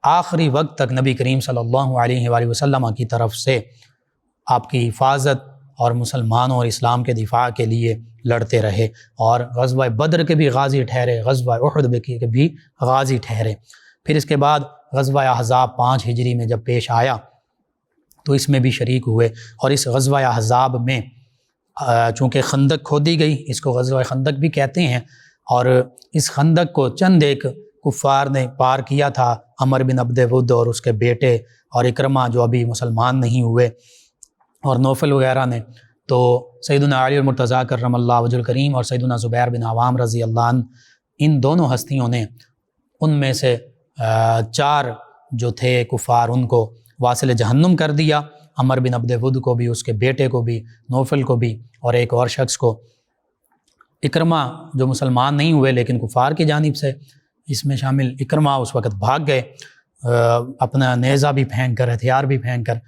آخری وقت تک نبی کریم صلی اللہ علیہ وآلہ وسلم کی طرف سے آپ کی حفاظت اور مسلمانوں اور اسلام کے دفاع کے لیے لڑتے رہے، اور غزوہ بدر کے بھی غازی ٹھہرے، غزوہ احد کے بھی غازی ٹھہرے۔ پھر اس کے بعد غزوہ احزاب 5 ہجری میں جب پیش آیا تو اس میں بھی شریک ہوئے، اور اس غزوہ احزاب میں چونکہ خندق کھودی گئی، اس کو غزوہ خندق بھی کہتے ہیں، اور اس خندق کو چند ایک کفار نے پار کیا تھا، عمر بن عبد ود اور اس کے بیٹے اور اکرمہ جو ابھی مسلمان نہیں ہوئے، اور نوفل وغیرہ نے۔ تو سیدنا علی المرتضیٰ کرم اللہ وجہ الکریم اور سیدنا زبیر بن عوام رضی اللہ عنہ، ان دونوں ہستیوں نے ان میں سے 4 جو تھے کفار ان کو واصل جہنم کر دیا، عمر بن عبد ود کو بھی، اس کے بیٹے کو بھی، نوفل کو بھی، اور ایک اور شخص کو، اکرمہ جو مسلمان نہیں ہوئے لیکن کفار کی جانب سے اس میں شامل۔ اکرمہ اس وقت بھاگ گئے اپنا نیزہ بھی پھینک کر، ہتھیار بھی پھینک کر۔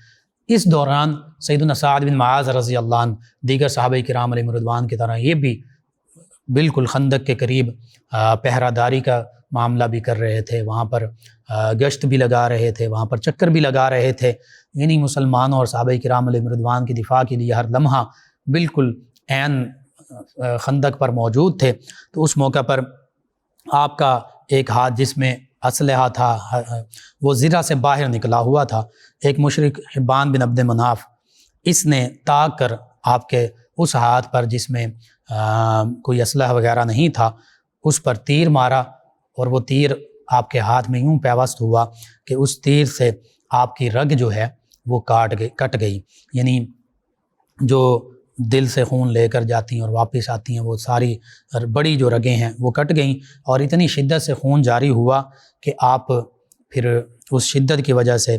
اس دوران سیدنا سعد بن معاذ رضی اللہ عنہ دیگر صحابہ کرام علیہم رضوان کی طرح یہ بھی بالکل خندق کے قریب پہرہ داری کا معاملہ بھی کر رہے تھے، وہاں پر گشت بھی لگا رہے تھے، وہاں پر چکر بھی لگا رہے تھے، یعنی مسلمانوں اور صحابہ کرام علیہم رضوان کی دفاع کے لیے ہر لمحہ بالکل عین خندق پر موجود تھے۔ تو اس موقع پر آپ کا ایک ہاتھ جس میں اسلحہ تھا وہ زرہ سے باہر نکلا ہوا تھا۔ ایک مشرک حبان بن عبد مناف، اس نے تاک کر آپ کے اس ہاتھ پر جس میں کوئی اسلحہ وغیرہ نہیں تھا اس پر تیر مارا، اور وہ تیر آپ کے ہاتھ میں یوں پیوست ہوا کہ اس تیر سے آپ کی رگ جو ہے وہ کٹ گئی، یعنی جو دل سے خون لے کر جاتی ہیں اور واپس آتی ہیں وہ ساری بڑی جو رگیں ہیں وہ کٹ گئیں، اور اتنی شدت سے خون جاری ہوا کہ آپ پھر اس شدت کی وجہ سے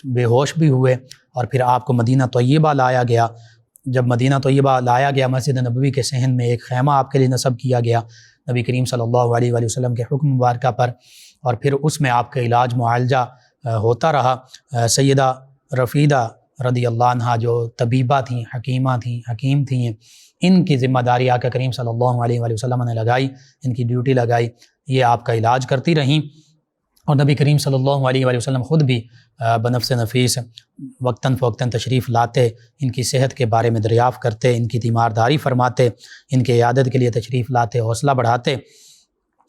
بے ہوش بھی ہوئے، اور پھر آپ کو مدینہ طیبہ لایا گیا۔ جب مدینہ طیبہ لایا گیا، مسجد نبوی کے صحن میں ایک خیمہ آپ کے لیے نصب کیا گیا نبی کریم صلی اللہ علیہ وآلہ وسلم کے حکم مبارکہ پر، اور پھر اس میں آپ کا علاج معالجہ ہوتا رہا۔ سیدہ رفیدہ رضی اللہ عنہ جو طبیبہ تھیں، حکیمہ تھیں، حکیم تھیں، ان کی ذمہ داری آقا کریم صلی اللہ علیہ وآلہ وسلم نے لگائی، ان کی ڈیوٹی لگائی، یہ آپ کا علاج کرتی رہیں، اور نبی کریم صلی اللہ علیہ وآلہ وسلم خود بھی بنفس نفیس وقتاً فوقتاً تشریف لاتے، ان کی صحت کے بارے میں دریافت کرتے، ان کی تیمارداری فرماتے، ان کے عیادت کے لیے تشریف لاتے، حوصلہ بڑھاتے۔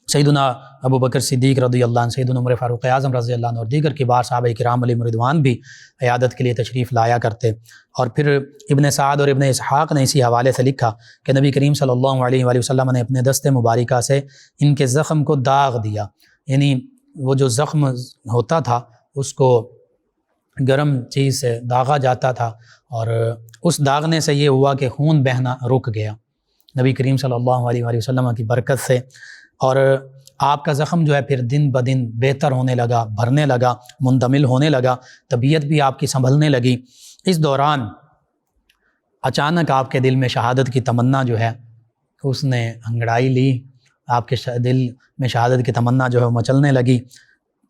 سیدنا ابو بکر صدیق رضی اللہ عنہ، سیدنا عمر فاروق اعظم رضی اللہ عنہ اور دیگر کبار صحابہ کرام علیہم رضوان بھی عیادت کے لیے تشریف لایا کرتے۔ اور پھر ابن سعد اور ابن اسحاق نے اسی حوالے سے لکھا کہ نبی کریم صلی اللہ علیہ وآلہ وسلم نے اپنے دست مبارکہ سے ان کے زخم کو داغ دیا، یعنی وہ جو زخم ہوتا تھا اس کو گرم چیز سے داغا جاتا تھا، اور اس داغنے سے یہ ہوا کہ خون بہنا رک گیا نبی کریم صلی اللہ علیہ وآلہ وسلم کی برکت سے، اور آپ کا زخم جو ہے پھر دن بدن بہتر ہونے لگا، بھرنے لگا، مندمل ہونے لگا، طبیعت بھی آپ کی سنبھلنے لگی۔ اس دوران اچانک آپ کے دل میں شہادت کی تمنا جو ہے اس نے انگڑائی لی، آپ کے دل میں شہادت کی تمنا جو ہے مچلنے لگی،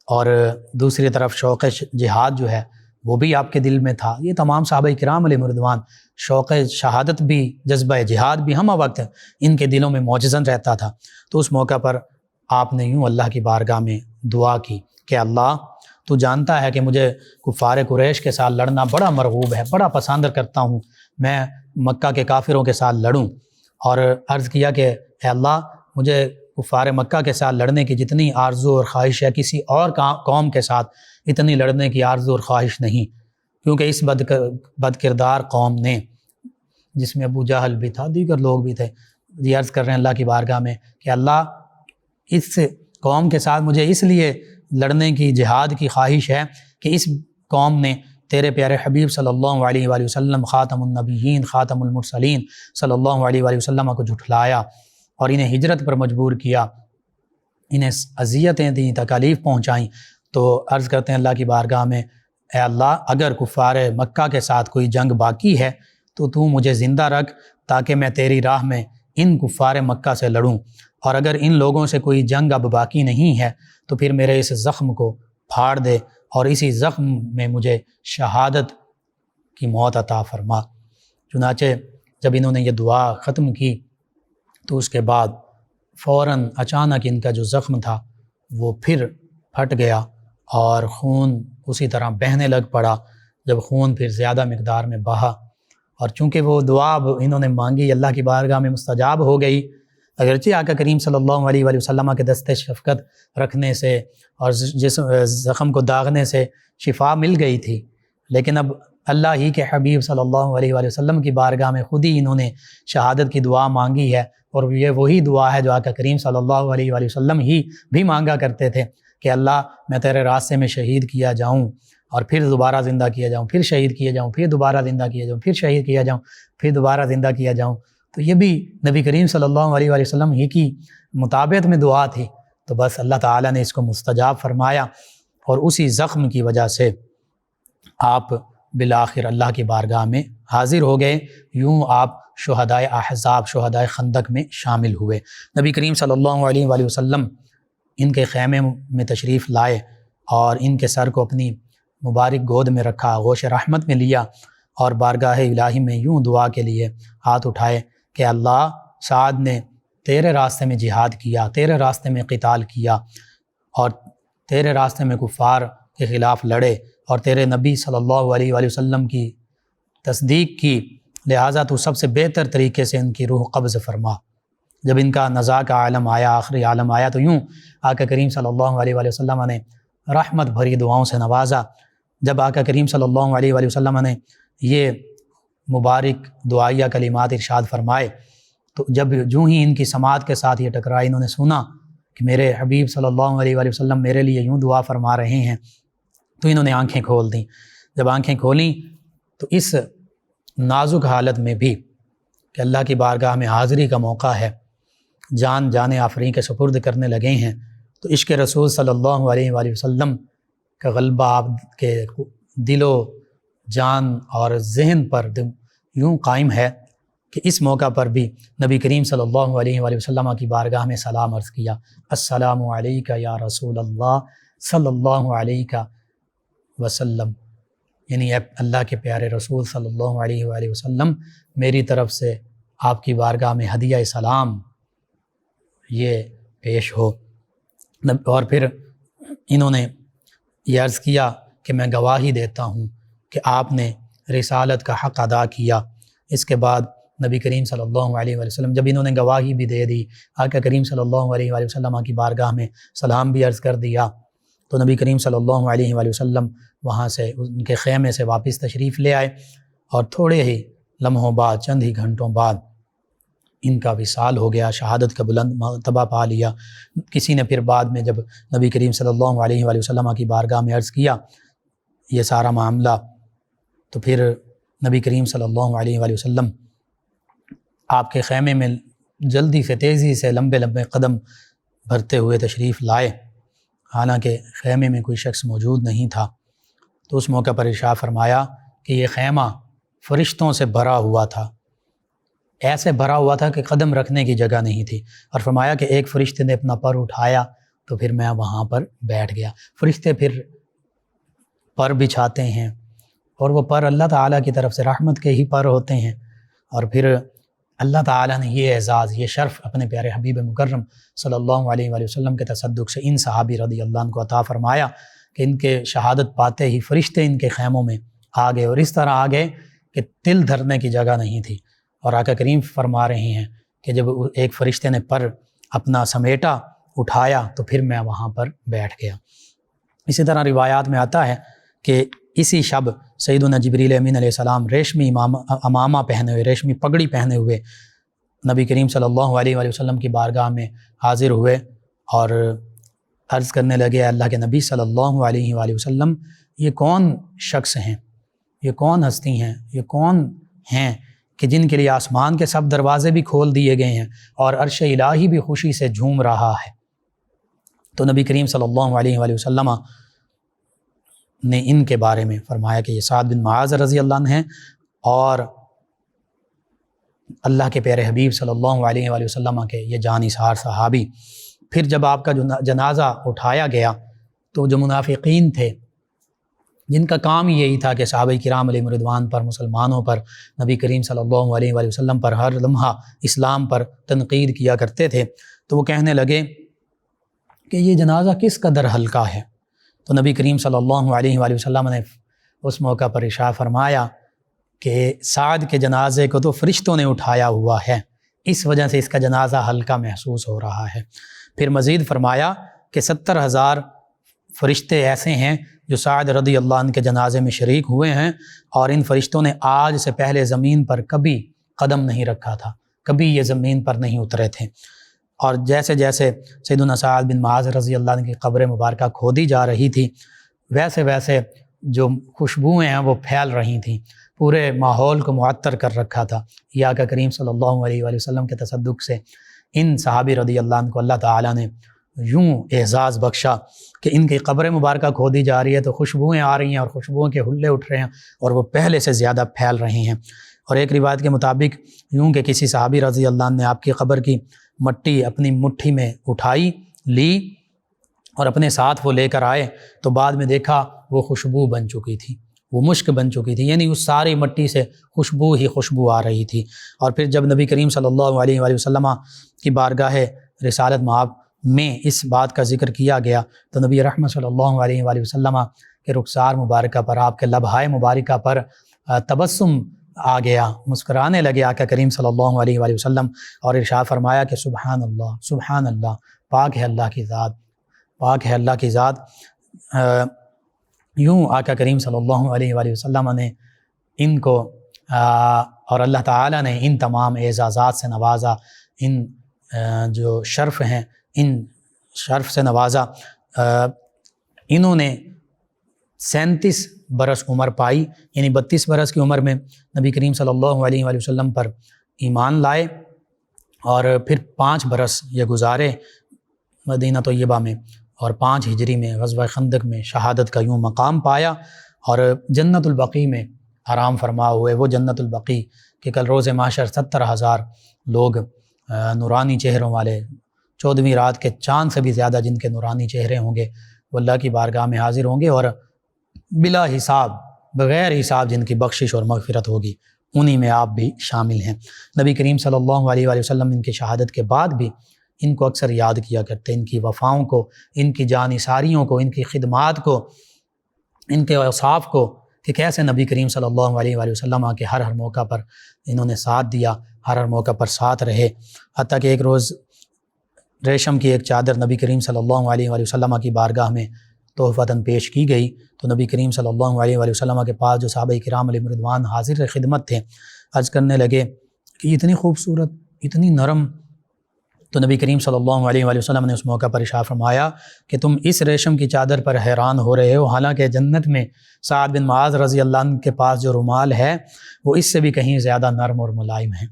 اور دوسری طرف شوق جہاد جو ہے وہ بھی آپ کے دل میں تھا۔ یہ تمام صحابہ کرام علیہم رضوان، شوق شہادت بھی، جذبہ جہاد بھی ہمہ وقت ان کے دلوں میں موجزن رہتا تھا۔ تو اس موقع پر آپ نے یوں اللہ کی بارگاہ میں دعا کی کہ اللہ تو جانتا ہے کہ مجھے کفار قریش کے ساتھ لڑنا بڑا مرغوب ہے، بڑا پسند کرتا ہوں، میں مکہ کے کافروں کے ساتھ لڑوں، اور عرض کیا کہ اے اللہ مجھے کفار مکہ کے ساتھ لڑنے کی جتنی آرزو اور خواہش ہے کسی اور قوم کے ساتھ اتنی لڑنے کی آرزو اور خواہش نہیں، کیونکہ اس بد کردار قوم نے، جس میں ابو جہل بھی تھا، دیگر لوگ بھی تھے، یہ عرض کر رہے ہیں اللہ کی بارگاہ میں کہ اللہ اس قوم کے ساتھ مجھے اس لیے لڑنے کی، جہاد کی خواہش ہے کہ اس قوم نے تیرے پیارے حبیب صلی اللہ علیہ وآلہ وسلم خاتم النبیین، خاتم المرسلین صلی اللہ علیہ وآلہ وسلم کو جھٹلایا اور انہیں ہجرت پر مجبور کیا، انہیں اذیتیں دیں، تکالیف پہنچائیں۔ تو عرض کرتے ہیں اللہ کی بارگاہ میں اے اللہ اگر کفار مکہ کے ساتھ کوئی جنگ باقی ہے تو مجھے زندہ رکھ تاکہ میں تیری راہ میں ان کفار مکہ سے لڑوں، اور اگر ان لوگوں سے کوئی جنگ اب باقی نہیں ہے تو پھر میرے اس زخم کو پھاڑ دے اور اسی زخم میں مجھے شہادت کی موت عطا فرما۔ چنانچہ جب انہوں نے یہ دعا ختم کی تو اس کے بعد فوراً اچانک ان کا جو زخم تھا وہ پھر پھٹ گیا اور خون اسی طرح بہنے لگ پڑا۔ جب خون پھر زیادہ مقدار میں بہا اور چونکہ وہ دعا انہوں نے مانگی اللہ کی بارگاہ میں مستجاب ہو گئی، اگرچہ آقا کریم صلی اللہ علیہ وآلہ وسلم کے دست شفقت رکھنے سے اور جس زخم کو داغنے سے شفا مل گئی تھی، لیکن اب اللہ ہی کے حبیب صلی اللہ علیہ وآلہ وسلم کی بارگاہ میں خود ہی انہوں نے شہادت کی دعا مانگی ہے، اور یہ وہی دعا ہے جو آقا کریم صلی اللہ علیہ وآلہ وسلم ہی بھی مانگا کرتے تھے کہ اللہ میں تیرے راستے میں شہید کیا جاؤں اور پھر دوبارہ زندہ کیا جاؤں، پھر شہید کیا جاؤں، پھر دوبارہ زندہ کیا جاؤں، پھر شہید کیا جاؤں، پھر دوبارہ زندہ کیا جاؤں۔ تو یہ بھی نبی کریم صلی اللہ علیہ وآلہ وسلم ہی کی مطابقت میں دعا تھی، تو بس اللہ تعالیٰ نے اس کو مستجاب فرمایا، اور اسی زخم کی وجہ سے آپ بالآخر اللہ کی بارگاہ میں حاضر ہو گئے۔ یوں آپ شہدائے احزاب، شہدائے خندق میں شامل ہوئے۔ نبی کریم صلی اللہ علیہ وآلہ وسلم ان کے خیمے میں تشریف لائے اور ان کے سر کو اپنی مبارک گود میں رکھا، آغوش رحمت میں لیا، اور بارگاہ الہی میں یوں دعا کے لیے ہاتھ اٹھائے کہ اللہ، سعد نے تیرے راستے میں جہاد کیا، تیرے راستے میں قتال کیا، اور تیرے راستے میں کفار کے خلاف لڑے، اور تیرے نبی صلی اللہ علیہ وآلہ وسلم کی تصدیق کی، لہٰذا تو سب سے بہتر طریقے سے ان کی روح قبض فرما۔ جب ان کا نزا کا عالم آیا، آخری عالم آیا، تو یوں آقا کریم صلی اللہ علیہ وآلہ وسلم نے رحمت بھری دعاؤں سے نوازا۔ جب آقا کریم صلی اللہ علیہ وآلہ وسلم نے یہ مبارک دعائیہ کلمات ارشاد فرمائے، تو جب جو ہی ان کی سماعت کے ساتھ یہ ٹکرائے، انہوں نے سنا کہ میرے حبیب صلی اللہ علیہ وآلہ وسلم میرے لیے یوں دعا فرما رہے ہیں، تو انہوں نے آنکھیں کھول دیں۔ جب آنکھیں کھولیں تو اس نازک حالت میں بھی کہ اللہ کی بارگاہ میں حاضری کا موقع ہے، جان آفرین کے سپرد کرنے لگے ہیں، تو عشق رسول صلی اللہ علیہ وآلہ وسلم کا غلبہ آپ کے دل و جان اور ذہن پر یوں قائم ہے کہ اس موقع پر بھی نبی کریم صلی اللہ علیہ وآلہ وسلم کی بارگاہ میں سلام عرض کیا، السلام علیکہ یا رسول اللہ صلی اللہ علیہ وسلم، یعنی اے اللہ کے پیارے رسول صلی اللہ علیہ وآلہ وسلم، میری طرف سے آپ کی بارگاہ میں ہدیہ سلام یہ پیش ہو۔ اور پھر انہوں نے یہ عرض کیا کہ میں گواہی دیتا ہوں کہ آپ نے رسالت کا حق ادا کیا۔ اس کے بعد نبی کریم صلی اللہ علیہ وآلہ وسلم جب انہوں نے گواہی بھی دے دی، آقا کریم صلی اللہ علیہ وآلہ وسلم کی بارگاہ میں سلام بھی عرض کر دیا، تو نبی کریم صلی اللہ علیہ وآلہ وسلم وہاں سے ان کے خیمے سے واپس تشریف لے آئے، اور تھوڑے ہی لمحوں بعد، چند ہی گھنٹوں بعد ان کا وصال ہو گیا، شہادت کا بلند مرتبہ پا لیا۔ کسی نے پھر بعد میں جب نبی کریم صلی اللہ علیہ وآلہ وسلم کی بارگاہ میں عرض کیا یہ سارا معاملہ، تو پھر نبی کریم صلی اللہ علیہ وآلہ وسلم آپ کے خیمے میں جلدی سے، تیزی سے، لمبے لمبے قدم بھرتے ہوئے تشریف لائے، حالانکہ خیمے میں کوئی شخص موجود نہیں تھا۔ تو اس موقع پر ارشاد فرمایا کہ یہ خیمہ فرشتوں سے بھرا ہوا تھا، ایسے بھرا ہوا تھا کہ قدم رکھنے کی جگہ نہیں تھی، اور فرمایا کہ ایک فرشتے نے اپنا پر اٹھایا تو پھر میں وہاں پر بیٹھ گیا۔ فرشتے پھر پر بچھاتے ہیں، اور وہ پر اللہ تعالیٰ کی طرف سے رحمت کے ہی پر ہوتے ہیں، اور پھر اللہ تعالیٰ نے یہ اعزاز، یہ شرف اپنے پیارے حبیب مکرم صلی اللہ علیہ وآلہ وسلم کے تصدق سے ان صحابی رضی اللہ عنہ کو عطا فرمایا کہ ان کے شہادت پاتے ہی فرشتے ان کے خیموں میں آ گئے، اور اس طرح آ گئے کہ تل دھرنے کی جگہ نہیں تھی۔ اور آقا کریم فرما رہے ہیں کہ جب ایک فرشتے نے پر اپنا سمیٹا، اٹھایا، تو پھر میں وہاں پر بیٹھ گیا۔ اسی طرح روایات میں آتا ہے کہ اسی شب سیدنا جبریل امین علیہ السلام ریشمی امامہ پہنے ہوئے، ریشمی پگڑی پہنے ہوئے نبی کریم صلی اللہ علیہ وآلہ وسلم کی بارگاہ میں حاضر ہوئے، اور عرض کرنے لگے، اللہ کے نبی صلی اللہ علیہ وآلہ وسلم، یہ کون شخص ہیں، یہ کون ہستی ہیں، یہ کون ہیں کہ جن کے لیے آسمان کے سب دروازے بھی کھول دیے گئے ہیں اور عرش الہی بھی خوشی سے جھوم رہا ہے؟ تو نبی کریم صلی اللہ علیہ وآلہ وسلم نے ان کے بارے میں فرمایا کہ یہ سعد بن معاذ رضی اللہ عنہ ہیں، اور اللہ کے پیارے حبیب صلی اللہ علیہ وآلہ وسلم کے یہ جان نثار صحابی۔ پھر جب آپ کا جنازہ اٹھایا گیا تو جو منافقین تھے، جن کا کام یہی تھا کہ صحابہ کرام علیہم رضوان پر، مسلمانوں پر، نبی کریم صلی اللہ علیہ وآلہ وسلم پر ہر لمحہ اسلام پر تنقید کیا کرتے تھے، تو وہ کہنے لگے کہ یہ جنازہ کس قدر ہلکا ہے۔ تو نبی کریم صلی اللہ علیہ وآلہ وسلم نے اس موقع پر ارشاد فرمایا کہ سعد کے جنازے کو تو فرشتوں نے اٹھایا ہوا ہے، اس وجہ سے اس کا جنازہ ہلکا محسوس ہو رہا ہے۔ پھر مزید فرمایا کہ 70,000 فرشتے ایسے ہیں جو سعد رضی اللہ عنہ کے جنازے میں شریک ہوئے ہیں، اور ان فرشتوں نے آج سے پہلے زمین پر کبھی قدم نہیں رکھا تھا، کبھی یہ زمین پر نہیں اترے تھے۔ اور جیسے جیسے سیدنا سعد بن معاذ رضی اللہ عنہ کی قبر مبارکہ کھودی جا رہی تھی، ویسے ویسے جو خوشبوئیں ہیں وہ پھیل رہی تھیں، پورے ماحول کو معطر کر رکھا تھا۔ یہ آقا کریم صلی اللہ علیہ وآلہ وسلم کے تصدق سے ان صحابی رضی اللہ عنہ کو اللہ تعالیٰ نے یوں اعزاز بخشا کہ ان کی قبر مبارکہ کھودی جا رہی ہے تو خوشبوئیں آ رہی ہیں اور خوشبوؤں کے حلے اٹھ رہے ہیں اور وہ پہلے سے زیادہ پھیل رہے ہیں۔ اور ایک روایت کے مطابق یوں کہ کسی صحابی رضی اللہ عنہ نے آپ کی قبر کی مٹی اپنی مٹھی میں اٹھائی لی اور اپنے ساتھ وہ لے کر آئے تو بعد میں دیکھا وہ خوشبو بن چکی تھی، وہ مشک بن چکی تھی، یعنی اس ساری مٹی سے خوشبو ہی خوشبو آ رہی تھی۔ اور پھر جب نبی کریم صلی اللہ علیہ وآلہ وسلم کی بارگاہ رسالت مآب میں اس بات کا ذکر کیا گیا تو نبی رحمت صلی اللہ علیہ وآلہ وسلم کے رخسار مبارکہ پر، آپ کے لبہائے مبارکہ پر تبسم آ گیا، مسکرانے لگے آقا کریم صلی اللہ علیہ وآلہ وسلم، اور ارشاد فرمایا کہ سبحان اللہ، پاک ہے اللہ کی ذات، پاک ہے اللہ کی ذات۔ یوں آقا کریم صلی اللہ علیہ وآلہ وسلم نے ان کو اور اللہ تعالیٰ نے ان تمام اعزازات سے نوازا، ان جو شرف ہیں ان شرف سے نوازا۔ انہوں نے 37 برس عمر پائی، یعنی 32 برس کی عمر میں نبی کریم صلی اللہ علیہ وآلہ وسلم پر ایمان لائے، اور پھر 5 برس یہ گزارے مدینہ طیبہ میں، اور 5 ہجری میں غزوہ خندق میں شہادت کا یوں مقام پایا، اور جنت البقیع میں آرام فرما ہوئے۔ وہ جنت البقیع کہ کل روز محشر 70,000 لوگ نورانی چہروں والے، 14ویں رات کے چاند سے بھی زیادہ جن کے نورانی چہرے ہوں گے، وہ اللہ کی بارگاہ میں حاضر ہوں گے، اور بلا حساب، بغیر حساب جن کی بخشش اور مغفرت ہوگی، انہی میں آپ بھی شامل ہیں۔ نبی کریم صلی اللہ علیہ وآلہ وسلم ان کی شہادت کے بعد بھی ان کو اکثر یاد کیا کرتے، ان کی وفاؤں کو، ان کی جانثاریوں کو، ان کی خدمات کو، ان کے اوصاف کو، کہ کیسے نبی کریم صلی اللہ علیہ وآلہ وسلم کے ہر موقع پر انہوں نے ساتھ دیا، ہر موقع پر ساتھ رہے۔ حتیٰ کہ ایک روز ریشم کی ایک چادر نبی کریم صلی اللہ علیہ وآلہ وسلم کی بارگاہ میں تحفتاً پیش کی گئی تو نبی کریم صلی اللہ علیہ وآلہ وسلم کے پاس جو صحابہ کرام علیہم رضوان حاضر خدمت تھے، عرض کرنے لگے کہ اتنی خوبصورت، اتنی نرم، تو نبی کریم صلی اللہ علیہ وآلہ وسلم نے اس موقع پر ارشاد فرمایا کہ تم اس ریشم کی چادر پر حیران ہو رہے ہو، حالانکہ جنت میں سعد بن معاذ رضی اللہ عنہ کے پاس جو رومال ہے وہ اس سے بھی کہیں زیادہ نرم اور ملائم ہے۔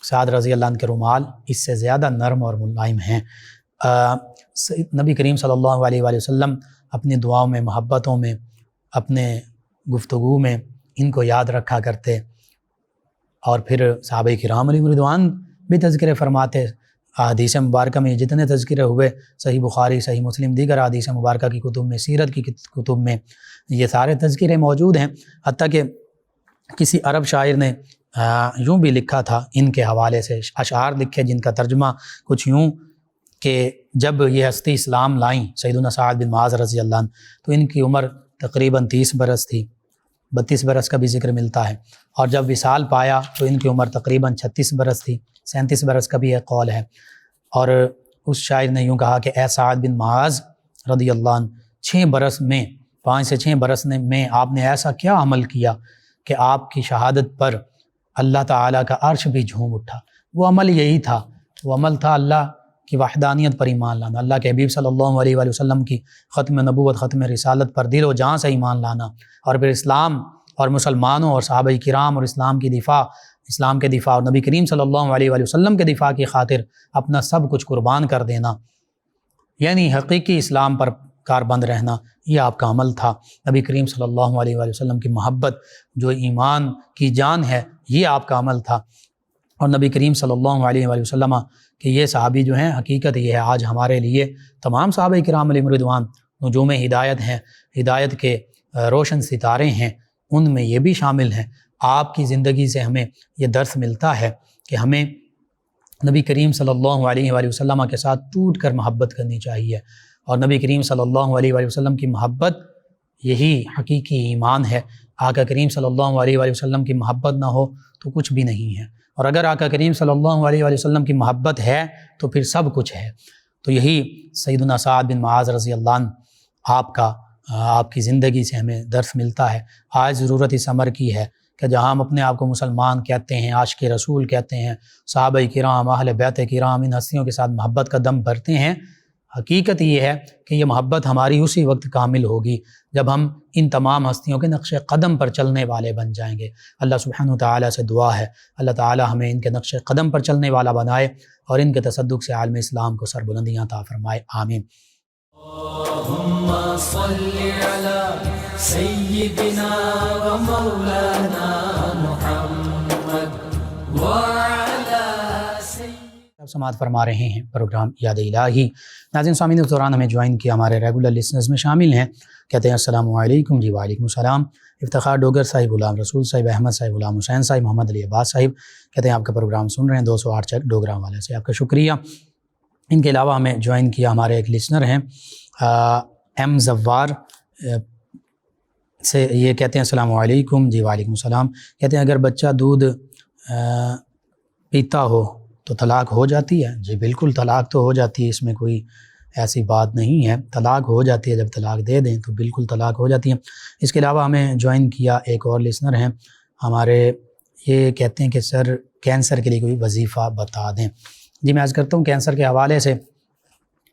سعد رضی اللہ عنہ کے رومال اس سے زیادہ نرم اور ملائم ہیں۔ نبی کریم صلی اللہ علیہ وآلہ وسلم اپنی دعاؤں میں، محبتوں میں، اپنے گفتگو میں ان کو یاد رکھا کرتے، اور پھر صحابہ کرام علیہم رضوان بھی تذکرے فرماتے۔ احادیث مبارکہ میں جتنے تذکرے ہوئے، صحیح بخاری، صحیح مسلم، دیگر احادیث مبارکہ کی کتب میں، سیرت کی کتب میں یہ سارے تذکرے موجود ہیں۔ حتیٰ کہ کسی عرب شاعر نے یوں بھی لکھا تھا ان کے حوالے سے، اشعار لکھے جن کا ترجمہ کچھ یوں کہ جب یہ ہستی اسلام لائیں سیدنا سعد بن معاذ رضی اللہ عنہ تو ان کی عمر تقریباً 30 برس تھی، 32 برس کا بھی ذکر ملتا ہے، اور جب وصال پایا تو ان کی عمر تقریباً 36 برس تھی، 37 برس کا بھی ایک قول ہے۔ اور اس شاعر نے یوں کہا کہ اے سعد بن معاذ رضی اللہ عنہ، 6 برس میں، 5 سے 6 برس میں آپ نے ایسا کیا عمل کیا کہ آپ کی شہادت پر اللہ تعالیٰ کا عرش بھی جھوم اٹھا۔ وہ عمل یہی تھا، وہ عمل تھا اللہ کی وحدانیت پر ایمان لانا، اللہ کے حبیب صلی اللہ علیہ وآلہ وسلم کی ختم نبوت، ختم رسالت پر دل و جان سے ایمان لانا، اور پھر اسلام اور مسلمانوں اور صحابہ کرام اور اسلام کے دفاع اور نبی کریم صلی اللہ علیہ وآلہ وسلم کے دفاع کی خاطر اپنا سب کچھ قربان کر دینا، یعنی حقیقی اسلام پر کاربند رہنا، یہ آپ کا عمل تھا۔ نبی کریم صلی اللہ علیہ وآلہ وسلم کی محبت جو ایمان کی جان ہے، یہ آپ کا عمل تھا۔ اور نبی کریم صلی اللہ علیہ وآلہ وسلم کہ یہ صحابی جو ہیں، حقیقت یہ ہے آج ہمارے لیے تمام صحابہ کرام علیہم رضوان نجوم ہدایت ہیں، ہدایت کے روشن ستارے ہیں، ان میں یہ بھی شامل ہیں۔ آپ کی زندگی سے ہمیں یہ درس ملتا ہے کہ ہمیں نبی کریم صلی اللہ علیہ وآلہ وسلم کے ساتھ ٹوٹ کر محبت کرنی چاہیے، اور نبی کریم صلی اللہ علیہ وآلہ وسلم کی محبت یہی حقیقی ایمان ہے۔ آقا کریم صلی اللہ علیہ وآلہ وسلم کی محبت نہ ہو تو کچھ بھی نہیں ہے، اور اگر آقا کریم صلی اللہ علیہ وآلہ وسلم کی محبت ہے تو پھر سب کچھ ہے۔ تو یہی سیدنا سعد بن معاذ رضی اللہ عنہ آپ کی زندگی سے ہمیں درس ملتا ہے۔ آج ضرورت اس امر کی ہے کہ جہاں ہم اپنے آپ کو مسلمان کہتے ہیں، عاشق رسول کہتے ہیں، صحابہ کرام، اہل بیت کرام، ان ہستیوں کے ساتھ محبت کا دم بھرتے ہیں، حقیقت یہ ہے کہ یہ محبت ہماری اسی وقت کامل ہوگی جب ہم ان تمام ہستیوں کے نقش قدم پر چلنے والے بن جائیں گے۔ اللہ سبحانہ وتعالی سے دعا ہے اللہ تعالی ہمیں ان کے نقش قدم پر چلنے والا بنائے اور ان کے تصدق سے عالم اسلام کو سربلندیاں عطا فرمائے، آمین۔ اللہم صلی علی سیدنا و مولانا محمد وعلی آپ سماعت فرما رہے ہیں پروگرام یاد الہی۔ ناظرین سامعین، اس دوران ہمیں جوائن کیا ہمارے ریگولر لسنرز میں شامل ہیں، کہتے ہیں السلام علیکم۔ جی وعلیکم السلام۔ افتخار ڈوگر صاحب، غلام رسول صاحب، احمد صاحب، غلام حسین صاحب، محمد علی عباس صاحب، کہتے ہیں آپ کا پروگرام سن رہے ہیں 208 چک ڈوگرا والے سے، آپ کا شکریہ۔ ان کے علاوہ ہمیں جوائن کیا ہمارے ایک لسنر ہیں ایم زوار سے، یہ کہتے ہیں السلام علیکم۔ جی وعلیکم السلام۔ کہتے ہیں اگر بچہ دودھ پیتا ہو تو طلاق ہو جاتی ہے؟ جی بالکل طلاق تو ہو جاتی ہے، اس میں کوئی ایسی بات نہیں ہے، طلاق ہو جاتی ہے، جب طلاق دے دیں تو بالکل طلاق ہو جاتی ہے۔ اس کے علاوہ ہمیں جوائن کیا ایک اور لسنر ہیں ہمارے، یہ کہتے ہیں کہ سر کینسر کے لیے کوئی وظیفہ بتا دیں۔ جی میں عرض کرتا ہوں کینسر کے حوالے سے،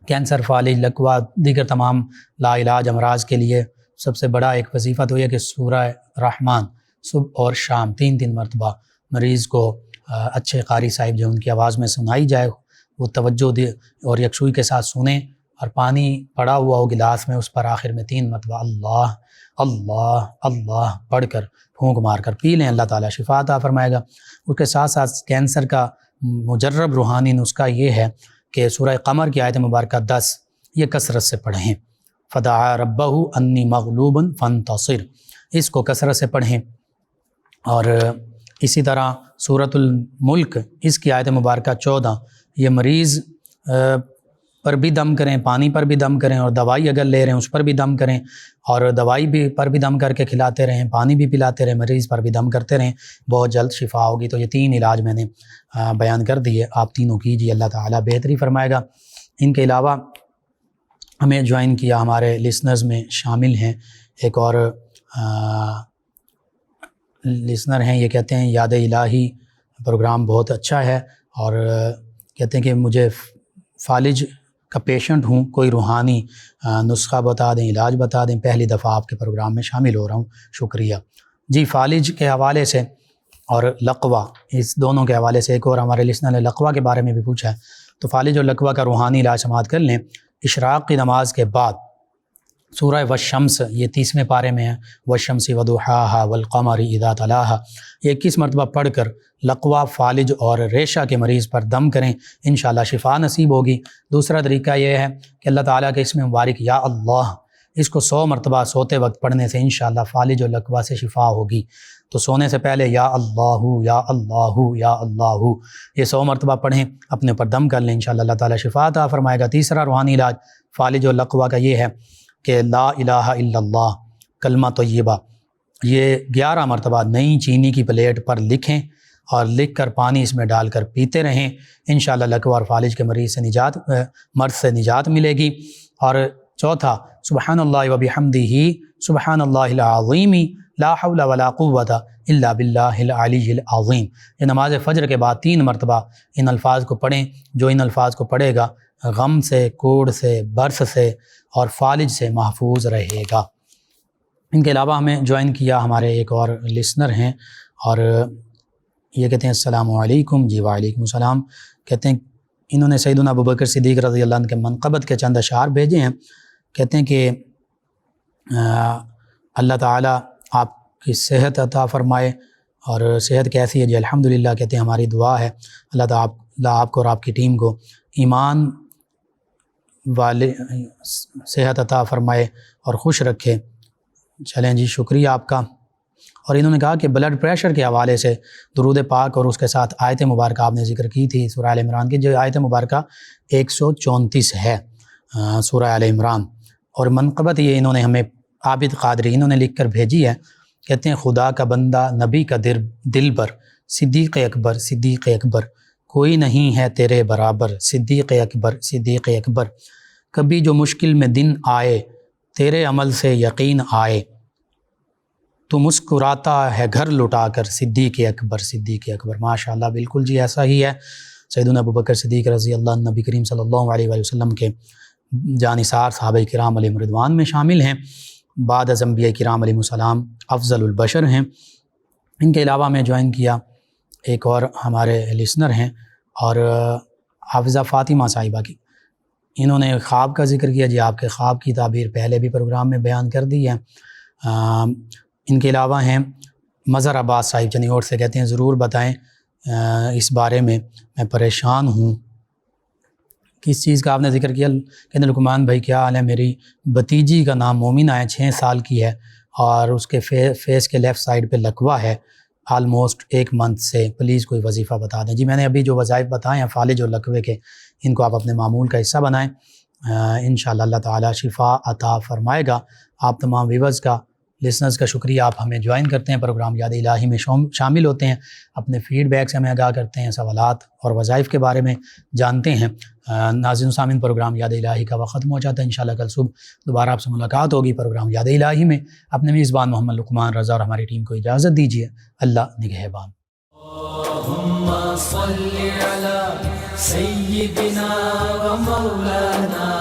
کینسر، فالج، لقوہ، دیگر تمام لا علاج امراض کے لیے سب سے بڑا ایک وظیفہ تو یہ کہ سورہ رحمان صبح اور شام 3 مرتبہ مریض کو اچھے قاری صاحب جو ان کی آواز میں سنائی جائے، وہ توجہ دے اور یکسوئی کے ساتھ سنیں، اور پانی پڑا ہوا ہو گلاس میں، اس پر آخر میں 3 مرتبہ اللہ اللہ اللہ پڑھ کر پھونک مار کر پی لیں، اللہ تعالیٰ شفا عطا فرمائے گا۔ اس کے ساتھ ساتھ کینسر کا مجرب روحانی نسخہ یہ ہے کہ سورہ قمر کی آیت مبارکہ 10 یہ کثرت سے پڑھیں، فدعا ربہ انی مغلوب فانتصر، اس کو کثرت سے پڑھیں۔ اور اسی طرح سورۃ الملک اس کی آیت مبارکہ 14 یہ مریض پر بھی دم کریں، پانی پر بھی دم کریں، اور دوائی اگر لے رہے ہیں اس پر بھی دم کریں، اور دوائی بھی پر بھی دم کر کے کھلاتے رہیں، پانی بھی پلاتے رہیں، مریض پر بھی دم کرتے رہیں، بہت جلد شفا ہوگی۔ تو یہ 3 علاج میں نے بیان کر دیے، آپ تینوں کیجیے، اللہ تعالیٰ بہتری فرمائے گا۔ ان کے علاوہ ہمیں جوائن کیا ہمارے لسنرز میں شامل ہیں ایک اور لسنر ہیں، یہ کہتے ہیں یاد الہی پروگرام بہت اچھا ہے، اور کہتے ہیں کہ مجھے فالج کا پیشنٹ ہوں، کوئی روحانی نسخہ بتا دیں، علاج بتا دیں، پہلی دفعہ آپ کے پروگرام میں شامل ہو رہا ہوں، شکریہ۔ جی فالج کے حوالے سے اور لقوہ، اس دونوں کے حوالے سے ایک اور ہمارے لسنر نے لقوہ کے بارے میں بھی پوچھا ہے، تو فالج اور لقوہ کا روحانی علاج سماعت کر لیں۔ اشراق کی نماز کے بعد سورہ والشمس یہ 30ویں پارے میں ہے، والشمس وضحاها والقمر اذا تلاها، یہ 21 مرتبہ پڑھ کر لقوہ، فالج اور ریشہ کے مریض پر دم کریں، انشاءاللہ شفا نصیب ہوگی۔ دوسرا طریقہ یہ ہے کہ اللہ تعالیٰ کے اسم مبارک یا اللہ، اس کو 100 مرتبہ سوتے وقت پڑھنے سے انشاءاللہ فالج اور لقوہ سے شفا ہوگی۔ تو سونے سے پہلے یا اللہ یا اللہ یا اللہ یہ 100 مرتبہ پڑھیں، اپنے اوپر دم کر لیں، انشاءاللہ اللہ تعالیٰ شفا عطا فرمائے گا۔ تیسرا روحانی علاج فالج اور لقوہ کا یہ ہے کہ لا الہ الا اللہ کلمہ طیبہ، یہ 11 مرتبہ نئی چینی کی پلیٹ پر لکھیں اور لکھ کر پانی اس میں ڈال کر پیتے رہیں، انشاءاللہ لقوہ اور فالج کے مریض سے مرض سے نجات ملے گی۔ اور چوتھا سبحان اللہ وبحمدہ سبحان اللہ العظیم لا حول ولا قوت الا باللہ العلی العظیم، یہ نماز فجر کے بعد 3 مرتبہ ان الفاظ کو پڑھیں۔ جو ان الفاظ کو پڑھے گا غم سے، کوڑ سے، برس سے اور فالج سے محفوظ رہے گا۔ ان کے علاوہ ہمیں جوائن کیا ہمارے ایک اور لسنر ہیں، اور یہ کہتے ہیں السلام علیکم۔ جی وعلیکم السلام۔ کہتے ہیں انہوں نے سیدنا ابوبکر صدیق رضی اللہ عنہ کے منقبت کے چند اشعار بھیجے ہیں، کہتے ہیں کہ اللہ تعالیٰ آپ کی صحت عطا فرمائے، اور صحت کیسی ہے؟ جی الحمدللہ، کہتے ہیں ہماری دعا ہے اللہ تعالیٰ آپ کو اور آپ کی ٹیم کو ایمان والے صحت عطا فرمائے اور خوش رکھے۔ چلیں جی شکریہ آپ کا۔ اور انہوں نے کہا کہ بلڈ پریشر کے حوالے سے درود پاک اور اس کے ساتھ آیت مبارکہ آپ نے ذکر کی تھی سورہ آل عمران کی، جو آیت مبارکہ 134 ہے سورہ آل عمران، اور منقبت یہ انہوں نے ہمیں عابد قادری انہوں نے لکھ کر بھیجی ہے، کہتے ہیں خدا کا بندہ، نبی کا دل بر، صدیق اکبر کوئی نہیں ہے تیرے برابر صدیق اکبر صدیق اکبر، کبھی جو مشکل میں دن آئے تیرے عمل سے یقین آئے، تو مسکراتا ہے گھر لٹا کر صدیق اکبر صدیق اکبر۔ ماشاءاللہ بالکل جی ایسا ہی ہے۔ سیدنا ابوبکر صدیق رضی اللہ عنہ نبی کریم صلی اللہ علیہ وآلہ وسلم کے جانثار صحابہ کرام علیہم رضوان میں شامل ہیں، بعد از انبیاء کرام علیہم السلام افضل البشر ہیں۔ ان کے علاوہ میں جوائن کیا ایک اور ہمارے لسنر ہیں اور حافظہ فاطمہ صاحبہ کی، انہوں نے خواب کا ذکر کیا۔ جی آپ کے خواب کی تعبیر پہلے بھی پروگرام میں بیان کر دی ہے۔ ان کے علاوہ ہیں مظہر عباس صاحب چنیوٹ سے، کہتے ہیں ضرور بتائیں اس بارے میں پریشان ہوں۔ کس چیز کا آپ نے ذکر کیا؟ کہتے لقمان بھائی کیا حال ہے، میری بھتیجی کا نام مومنہ ہے، 6 سال کی ہے اور اس کے فیس کے لیفٹ سائڈ پہ لکوہ ہے آلموسٹ 1 منتھ سے، پلیز کوئی وظیفہ بتا دیں۔ جی میں نے ابھی جو وظائف بتائے ہیں فالج اور لکوے کے، ان کو آپ اپنے معمول کا حصہ بنائیں، انشاءاللہ اللہ تعالیٰ شفا عطا فرمائے گا۔ آپ تمام ویورز کا، لسنرز کا شکریہ، آپ ہمیں جوائن کرتے ہیں، پروگرام یاد الہی میں شامل ہوتے ہیں، اپنے فیڈ بیک سے ہمیں آگاہ کرتے ہیں، سوالات اور وظائف کے بارے میں جانتے ہیں۔ ناظرین و سامعین، پروگرام یاد الہی کا وقت ختم ہو جاتا ہے، انشاءاللہ کل صبح دوبارہ آپ سے ملاقات ہوگی پروگرام یاد الہی میں۔ اپنے میزبان محمد لقمان رضا اور ہماری ٹیم کو اجازت دیجیے، اللہ نگہبان۔ اللہم صل علی سیدنا و مولانا